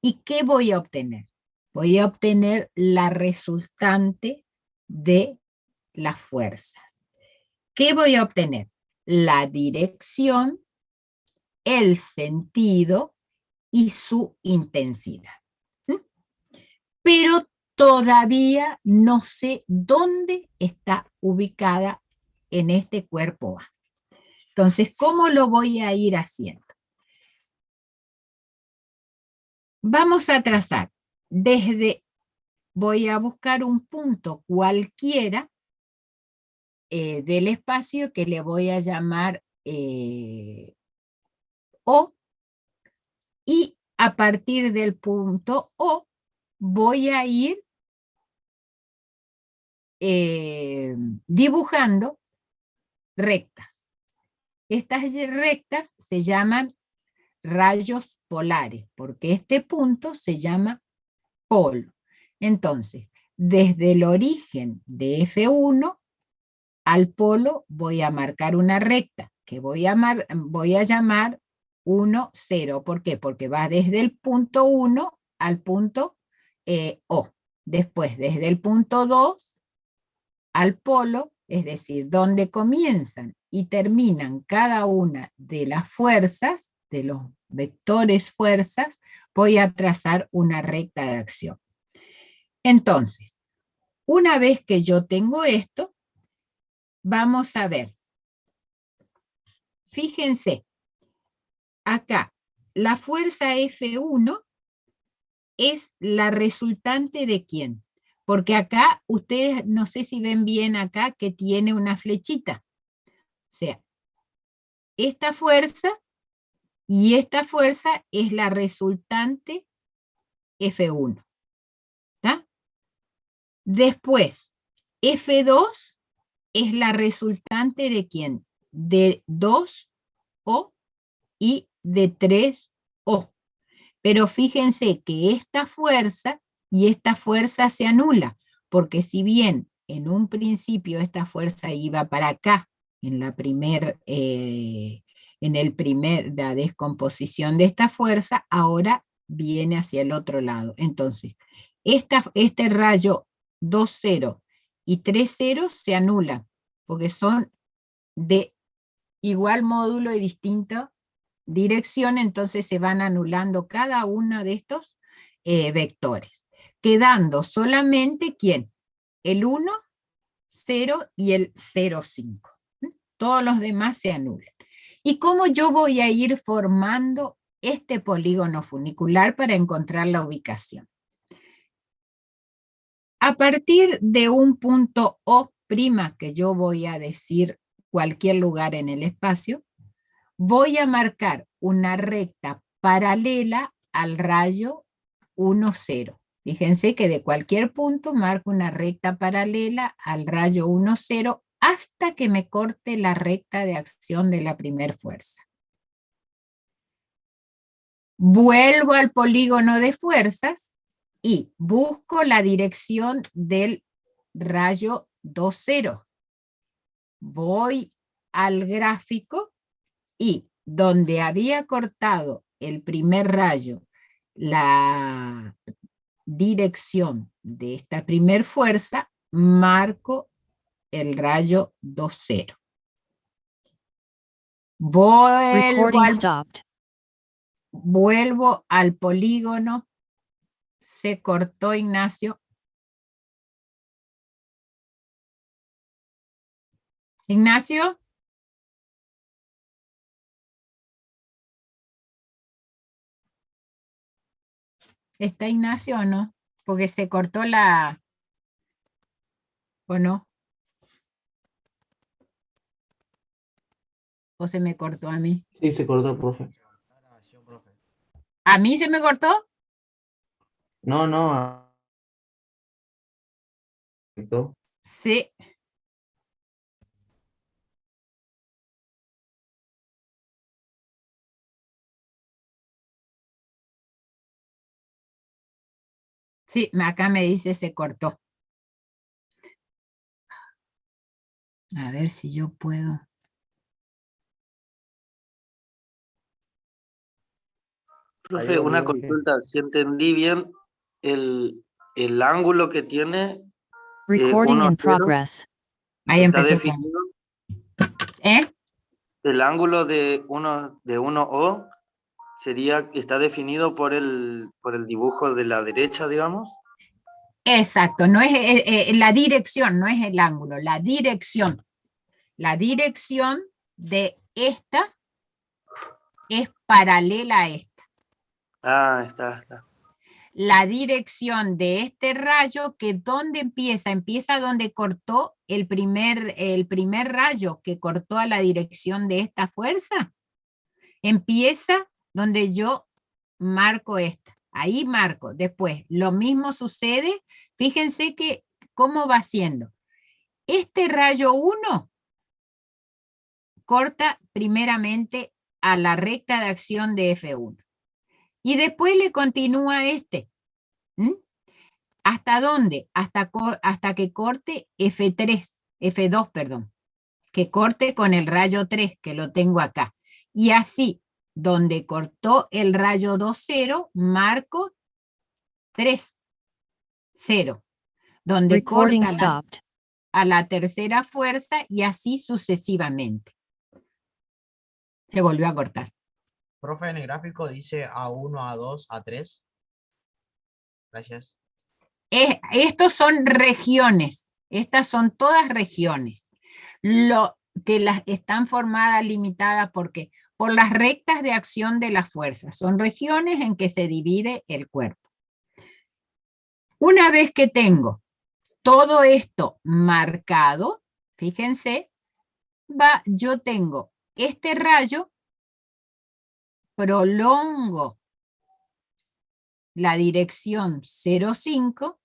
¿y qué voy a obtener? Voy a obtener la resultante de las fuerzas. ¿Qué voy a obtener? La dirección, el sentido y su intensidad. Pero todavía no sé dónde está ubicada en este cuerpo A. Entonces, ¿cómo lo voy a ir haciendo? Vamos a trazar voy a buscar un punto cualquiera del espacio que le voy a llamar O, y a partir del punto O voy a ir dibujando rectas. Estas rectas se llaman rayos polares, porque este punto se llama polo. Entonces, desde el origen de F1 al polo voy a marcar una recta, que voy a llamar 1, 0. ¿Por qué? Porque va desde el punto 1 al punto O. Después, desde el punto 2 al polo, es decir, donde comienzan y terminan cada una de las fuerzas, de los vectores fuerzas, voy a trazar una recta de acción. Entonces, una vez que yo tengo esto, vamos a ver. Fíjense, acá, la fuerza F1 es la resultante de ¿quién? Porque acá, ustedes no sé si ven bien acá que tiene una flechita. O sea, esta fuerza y esta fuerza es la resultante F1. ¿Está? Después, F2 es la resultante de ¿quién? De 2O y de 3O. Pero fíjense que esta fuerza y esta fuerza se anula, porque si bien en un principio esta fuerza iba para acá, en la descomposición de esta fuerza, ahora viene hacia el otro lado. Entonces, este rayo 2,0 y 3,0 se anulan, porque son de igual módulo y distinto dirección, entonces se van anulando cada uno de estos vectores, quedando solamente, ¿quién? El 1, 0 y el 0, 5. Todos los demás se anulan. ¿Y cómo yo voy a ir formando este polígono funicular para encontrar la ubicación? A partir de un punto O', que yo voy a decir cualquier lugar en el espacio, voy a marcar una recta paralela al rayo 1, 0. Fíjense que de cualquier punto marco una recta paralela al rayo 1, 0 hasta que me corte la recta de acción de la primera fuerza. Vuelvo al polígono de fuerzas y busco la dirección del rayo 2, 0. Voy al gráfico y donde había cortado el primer rayo la dirección de esta primer fuerza, marco el rayo 2, 0. Vuelvo al polígono. Se cortó Ignacio. Ignacio. ¿Está Ignacio o no? Porque se cortó la... ¿O no? ¿O se me cortó a mí? Sí, se cortó, profe. ¿A mí se me cortó? No. Sí. Sí, acá me dice se cortó. A ver si yo puedo. Profe, una consulta. Si entendí bien, el ángulo que tiene Recording in progress. Ahí está empezó. definido. ¿Eh? El ángulo de 1O está definido por el dibujo de la derecha, digamos. Exacto, no es la dirección, no es el ángulo, la dirección. La dirección de esta es paralela a esta. Ah, está. La dirección de este rayo, que ¿dónde empieza? Empieza donde cortó el primer rayo que cortó a la dirección de esta fuerza. Empieza donde yo marco esta. Ahí marco. Después, lo mismo sucede. Fíjense que cómo va siendo. Este rayo 1 corta primeramente a la recta de acción de F1. Y después le continúa este. ¿Hasta dónde? Hasta que corte F2, perdón. Que corte con el rayo 3, que lo tengo acá. Y así, donde cortó el rayo 2, 0, marco 3, 0. Donde corta a la tercera fuerza y así sucesivamente. Se volvió a cortar. Profe, en el gráfico dice A1, A2, A3. Gracias. Estos son regiones. Estas son todas regiones. Lo que las están formadas, limitadas, porque por las rectas de acción de las fuerzas. Son regiones en que se divide el cuerpo. Una vez que tengo todo esto marcado, fíjense, yo tengo este rayo, prolongo la dirección 0,5,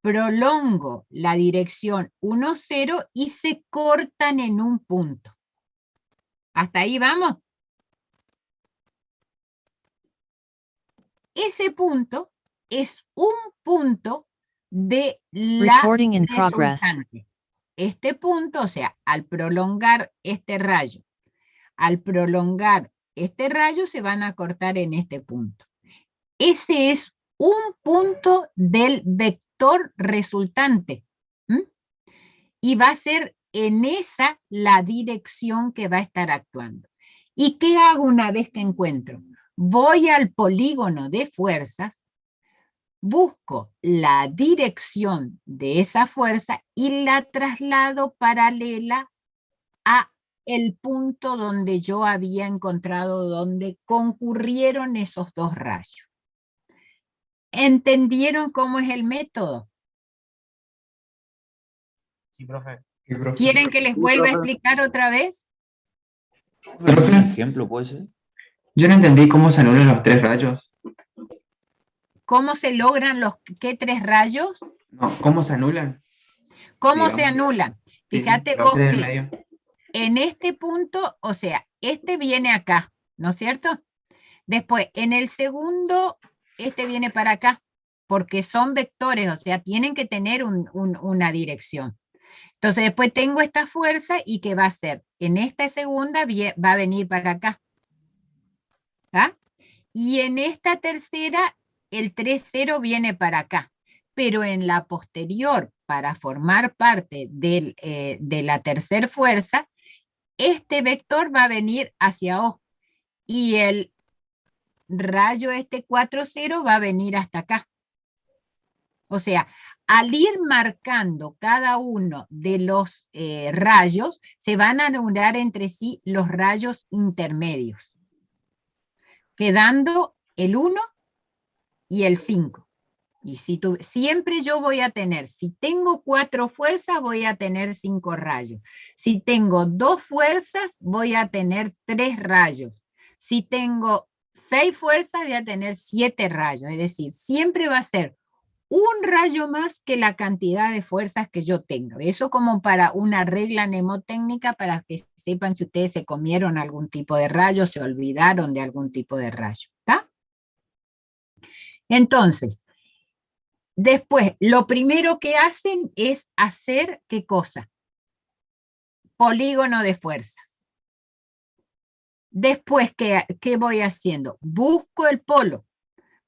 prolongo la dirección 1,0 y se cortan en un punto. ¿Hasta ahí vamos? Ese punto es un punto de la resultante. Este punto, o sea, al prolongar este rayo, se van a cortar en este punto. Ese es un punto del vector resultante. Y va a ser en esa la dirección que va a estar actuando. ¿Y qué hago una vez que encuentro? Voy al polígono de fuerzas, busco la dirección de esa fuerza y la traslado paralela a el punto donde yo había encontrado donde concurrieron esos dos rayos. ¿Entendieron cómo es el método? Sí, profe. ¿Quieren que les vuelva a explicar otra vez? Profe, Ejemplo, puede ser. yo no entendí cómo se anulan los 3 rayos. ¿Cómo se logran los qué 3 rayos? No, ¿cómo se anulan? ¿Cómo se Digamos. anulan? Sí, Fíjate los vos 3 del que medio. en este punto, o sea, este viene acá, ¿no es cierto? Después, en el segundo, este viene para acá, porque son vectores, o sea, tienen que tener una dirección. Entonces, después tengo esta fuerza y ¿qué va a hacer? En esta segunda va a venir para acá. ¿Ah? Y en esta tercera, el 3,0 viene para acá. Pero en la posterior, para formar parte de la tercera fuerza, este vector va a venir hacia O. Y el rayo este 4,0 va a venir hasta acá. O sea, al ir marcando cada uno de los rayos, se van a anular entre sí los rayos intermedios, quedando el 1 y el 5. Y siempre yo voy a tener, si tengo 4 fuerzas, voy a tener 5 rayos. Si tengo 2 fuerzas, voy a tener 3 rayos. Si tengo 6 fuerzas, voy a tener 7 rayos. Es decir, siempre va a ser un rayo más que la cantidad de fuerzas que yo tenga. Eso como para una regla mnemotécnica para que sepan si ustedes se comieron algún tipo de rayo, se olvidaron de algún tipo de rayo. ¿Está? Entonces, después, lo primero que hacen es hacer, ¿qué cosa? Polígono de fuerzas. Después, ¿qué voy haciendo? Busco el polo.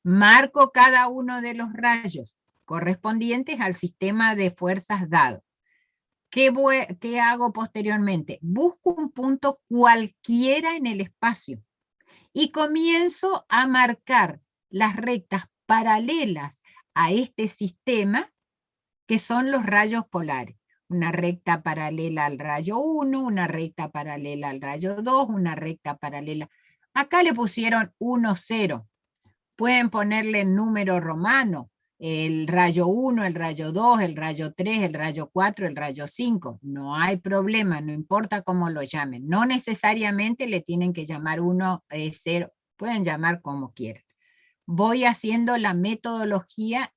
Marco cada uno de los rayos correspondientes al sistema de fuerzas dado. ¿Qué hago posteriormente? Busco un punto cualquiera en el espacio y comienzo a marcar las rectas paralelas a este sistema que son los rayos polares. Una recta paralela al rayo 1, una recta paralela al rayo 2, una recta paralela. Acá le pusieron 1, 0. Pueden ponerle el número romano, el rayo 1, el rayo 2, el rayo 3, el rayo 4, el rayo 5. No hay problema, no importa cómo lo llamen. No necesariamente le tienen que llamar 1, 0. Pueden llamar como quieran. Voy haciendo la metodología,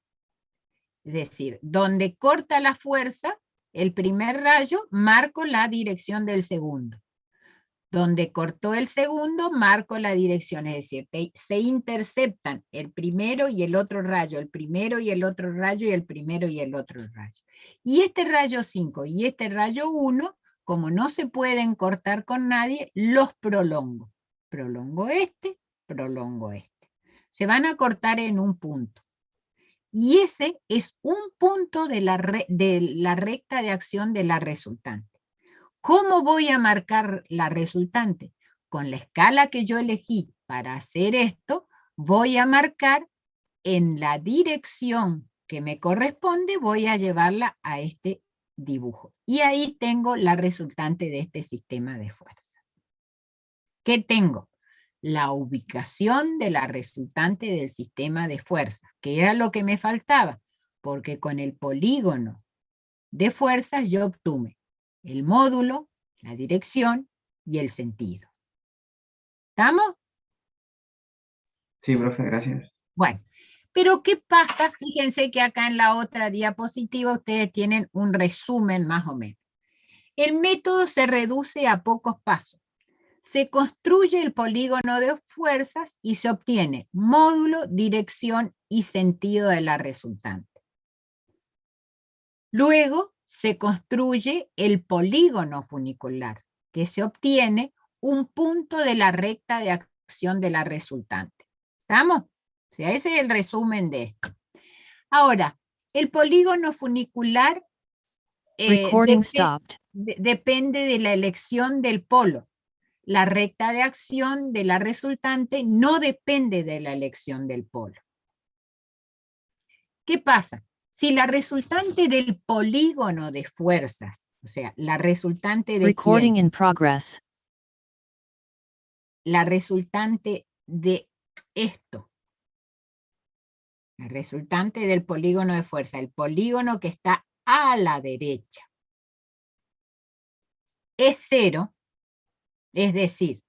es decir, donde corta la fuerza, el primer rayo, marco la dirección del segundo. Donde cortó el segundo, marco la dirección, es decir, se interceptan el primero y el otro rayo, el primero y el otro rayo, y el primero y el otro rayo. Y este rayo 5 y este rayo 1, como no se pueden cortar con nadie, los prolongo. Prolongo este, prolongo este. Se van a cortar en un punto. Y ese es un punto de la recta de acción de la resultante. ¿Cómo voy a marcar la resultante? Con la escala que yo elegí para hacer esto, voy a marcar en la dirección que me corresponde, voy a llevarla a este dibujo. Y ahí tengo la resultante de este sistema de fuerzas. ¿Qué tengo? La ubicación de la resultante del sistema de fuerzas, que era lo que me faltaba, porque con el polígono de fuerzas yo obtuve el módulo, la dirección y el sentido. ¿Estamos? Sí, profe, gracias. Bueno, pero ¿qué pasa? Fíjense que acá en la otra diapositiva ustedes tienen un resumen más o menos. El método se reduce a pocos pasos. Se construye el polígono de fuerzas y se obtiene módulo, dirección y sentido de la resultante. Luego se construye el polígono funicular, que se obtiene un punto de la recta de acción de la resultante. ¿Estamos? O sea, ese es el resumen de esto. Ahora, el polígono funicular Recording stopped. depende de la elección del polo. la recta de acción de la resultante no depende de la elección del polo. ¿Qué pasa? Si la resultante del polígono de fuerzas, o sea, la resultante de Recording ¿quién? in progress. La resultante de esto, la resultante del polígono de fuerza, el polígono que está a la derecha, es 0, es decir,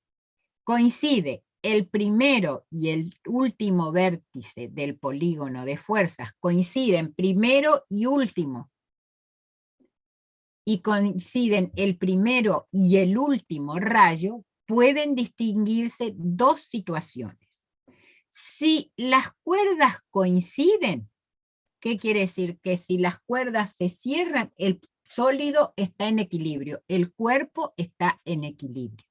coincide el primero y el último vértice del polígono de fuerzas, coinciden primero y último, y coinciden el primero y el último rayo, pueden distinguirse dos situaciones. Si las cuerdas coinciden, ¿qué quiere decir? Que si las cuerdas se cierran, el sólido está en equilibrio, el cuerpo está en equilibrio.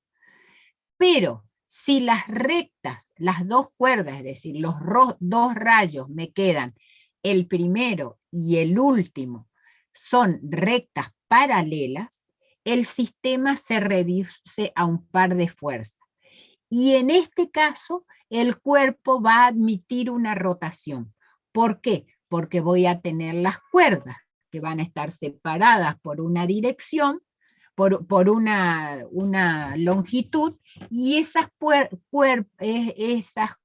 Pero si las rectas, las dos cuerdas, es decir, los dos rayos me quedan, el primero y el último, son rectas paralelas, el sistema se reduce a un par de fuerzas. Y en este caso, el cuerpo va a admitir una rotación. ¿Por qué? Porque voy a tener las cuerdas que van a estar separadas por una dirección, por una longitud, y esas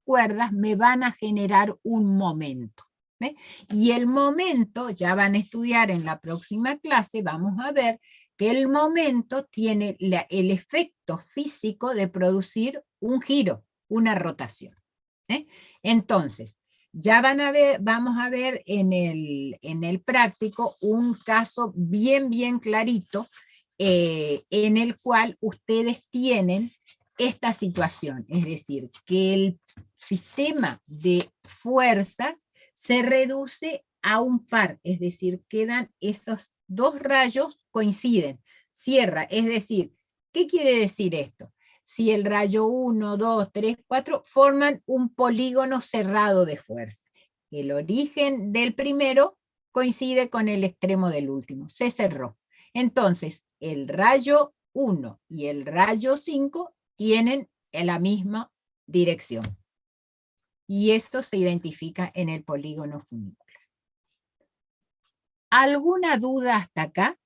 cuerdas me van a generar un momento. ¿Ve? Y el momento, ya van a estudiar en la próxima clase, vamos a ver que el momento tiene el efecto físico de producir un giro, una rotación. Entonces, ya van a ver, vamos a ver en el práctico un caso bien clarito en el cual ustedes tienen esta situación, es decir, que el sistema de fuerzas se reduce a un par, es decir, quedan esos dos rayos coinciden, cierra, es decir, ¿qué quiere decir esto? Si el rayo 1, 2, 3, 4 forman un polígono cerrado de fuerza. El origen del primero coincide con el extremo del último, se cerró. Entonces, el rayo 1 y el rayo 5 tienen la misma dirección. Y esto se identifica en el polígono funicular. ¿Alguna duda hasta acá?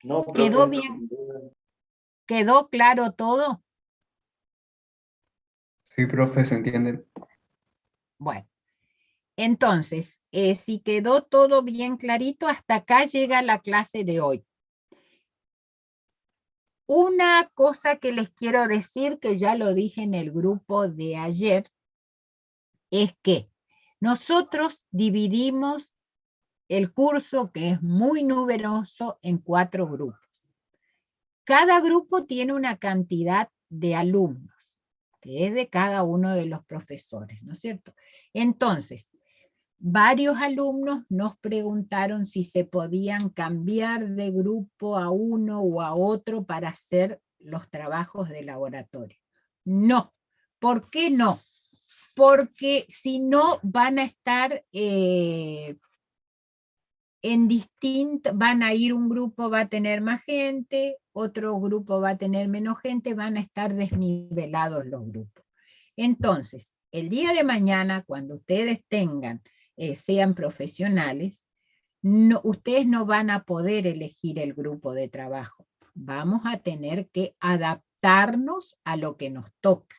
No, ¿Quedó profe. bien? ¿Quedó claro todo? Sí, profe, se entiende. Bueno, entonces, si quedó todo bien clarito, hasta acá llega la clase de hoy. Una cosa que les quiero decir, que ya lo dije en el grupo de ayer, es que nosotros dividimos el curso, que es muy numeroso, en 4 grupos. Cada grupo tiene una cantidad de alumnos, que es de cada uno de los profesores, ¿no es cierto? Entonces, varios alumnos nos preguntaron si se podían cambiar de grupo a uno o a otro para hacer los trabajos de laboratorio. No. ¿Por qué no? Porque si no van a estar en distinto, van a ir un grupo, va a tener más gente, otro grupo va a tener menos gente, van a estar desnivelados los grupos. Entonces, el día de mañana, cuando ustedes tengan, sean profesionales, ustedes no van a poder elegir el grupo de trabajo. Vamos a tener que adaptarnos a lo que nos toca,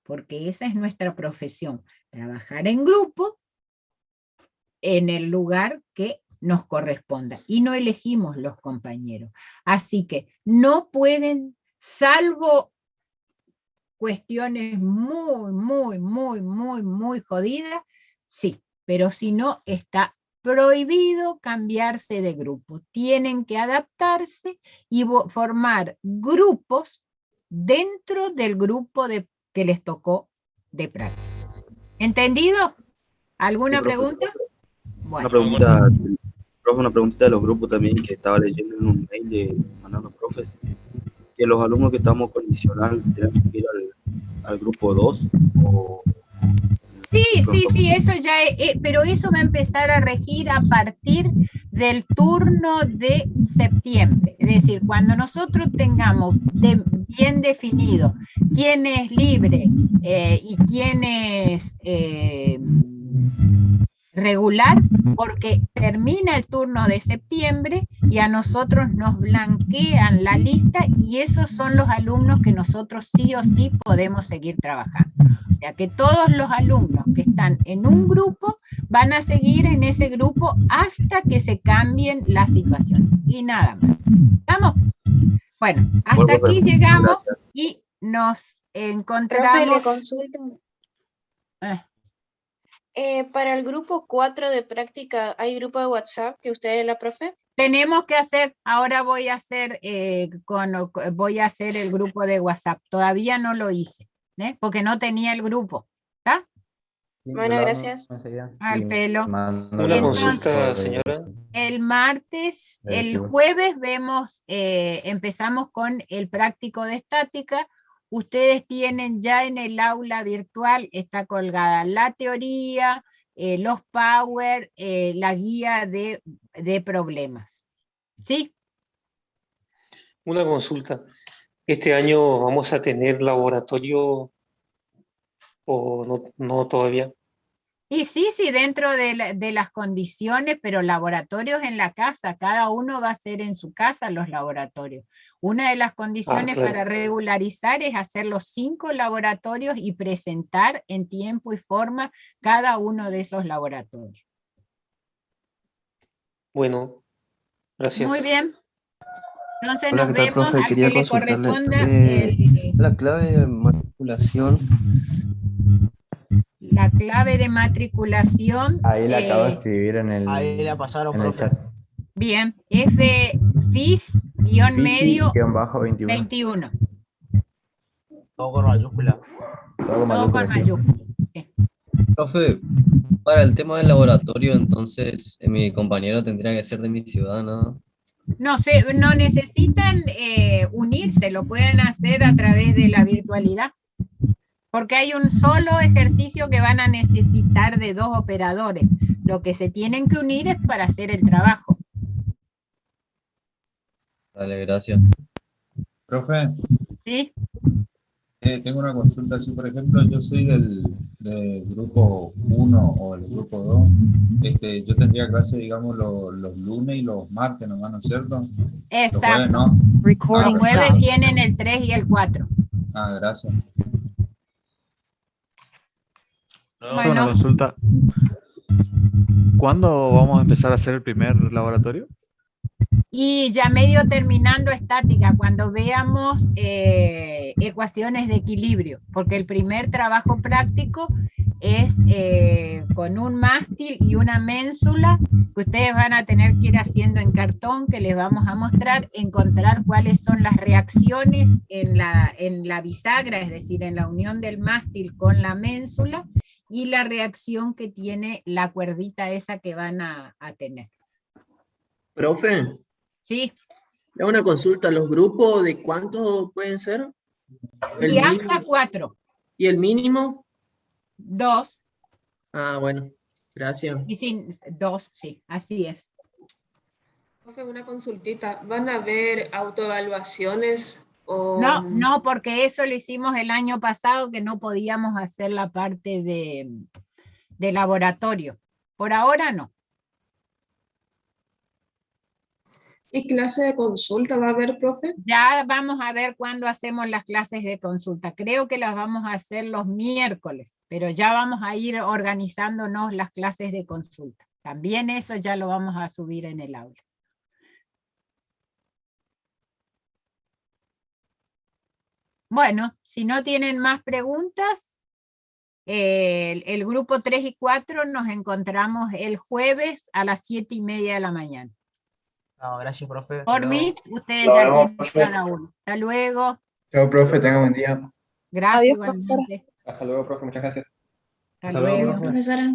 porque esa es nuestra profesión, trabajar en grupo en el lugar que nos corresponda, y no elegimos los compañeros. Así que no pueden, salvo cuestiones muy jodidas, sí, pero si no, está prohibido cambiarse de grupo. Tienen que adaptarse y formar grupos dentro del grupo que les tocó de práctica. ¿Entendido? ¿Alguna Sí, profe. pregunta? Bueno. Una preguntita de los grupos también que estaba leyendo en un mail de mandando profes, que los alumnos que estamos condicional tenemos que ir al grupo 2 o Sí, eso ya pero eso va a empezar a regir a partir del turno de septiembre. Es decir, cuando nosotros tengamos bien definido quién es libre y quién es regular, porque termina el turno de septiembre y a nosotros nos blanquean la lista y esos son los alumnos que nosotros sí o sí podemos seguir trabajando. O sea que todos los alumnos que están en un grupo van a seguir en ese grupo hasta que se cambien las situaciones y nada más. ¿Estamos? Bueno, hasta aquí llegamos y nos encontramos. Profe, le consulto. Para el grupo 4 de práctica, ¿hay grupo de WhatsApp que usted es la profe? Tenemos que hacer, ahora voy a hacer el grupo de WhatsApp. Todavía no lo hice, porque no tenía el grupo. ¿Está? Bueno, gracias. Al pelo. Una consulta, señora. El martes, el jueves empezamos con el práctico de estática. Ustedes tienen ya en el aula virtual, está colgada la teoría, los power, la guía de problemas. ¿Sí? Una consulta. ¿Este año vamos a tener laboratorio o no todavía? Y sí, dentro de las condiciones, pero laboratorios en la casa, cada uno va a hacer en su casa los laboratorios. Una de las condiciones para regularizar es hacer los 5 laboratorios y presentar en tiempo y forma cada uno de esos laboratorios. Bueno, gracias. Muy bien. Entonces Hola, nos ¿qué tal, vemos profe? al Quería que le consultarle corresponda la clave de matriculación. La clave de matriculación. Ahí la acabo de escribir en el, Ahí la pasaron, en el profe. chat. Bien, FIS-medio 21. Todo con mayúscula. Todo con mayúscula. Profe, para el tema del laboratorio, entonces mi compañero tendría que ser de mi ciudad, ¿no? No necesitan unirse, lo pueden hacer a través de la virtualidad. Porque hay un solo ejercicio que van a necesitar de 2 operadores. Lo que se tienen que unir es para hacer el trabajo. Dale, gracias. Profe. Sí. Tengo una consulta. Si por ejemplo yo soy del grupo 1 o el grupo 2, yo tendría clase, digamos, los lunes y los martes nomás, ¿no es cierto? Exacto. Los jueves no. Los jueves tienen el 3 y el 4. Ah, gracias. Bueno, una consulta. ¿Cuándo vamos a empezar a hacer el primer laboratorio? Y ya medio terminando estática, cuando veamos ecuaciones de equilibrio, porque el primer trabajo práctico es con un mástil y una ménsula, que ustedes van a tener que ir haciendo en cartón, que les vamos a mostrar, encontrar cuáles son las reacciones en la bisagra, es decir, en la unión del mástil con la ménsula, y la reacción que tiene la cuerdita esa que van a tener. Profe. Sí. Una consulta, ¿los grupos de cuántos pueden ser? Y hasta 4. ¿Y el mínimo? 2. Ah, bueno, gracias. Y sin 2, sí, así es. Profe, una consultita, ¿van a haber autoevaluaciones o...? No, porque eso lo hicimos el año pasado, que no podíamos hacer la parte de laboratorio. Por ahora no. ¿Y clase de consulta va a haber, profe? Ya vamos a ver cuándo hacemos las clases de consulta. Creo que las vamos a hacer los miércoles, pero ya vamos a ir organizándonos las clases de consulta. También eso ya lo vamos a subir en el aula. Bueno, si no tienen más preguntas, el grupo 3 y 4 nos encontramos el jueves a las 7:30 de la mañana. No, gracias, profe. Por mí, ustedes ya tienen cada uno. Hasta luego. Chao, profe, tenga buen día. Gracias, Adiós, igualmente. Hasta luego, profe, muchas gracias. Hasta luego. Profesora.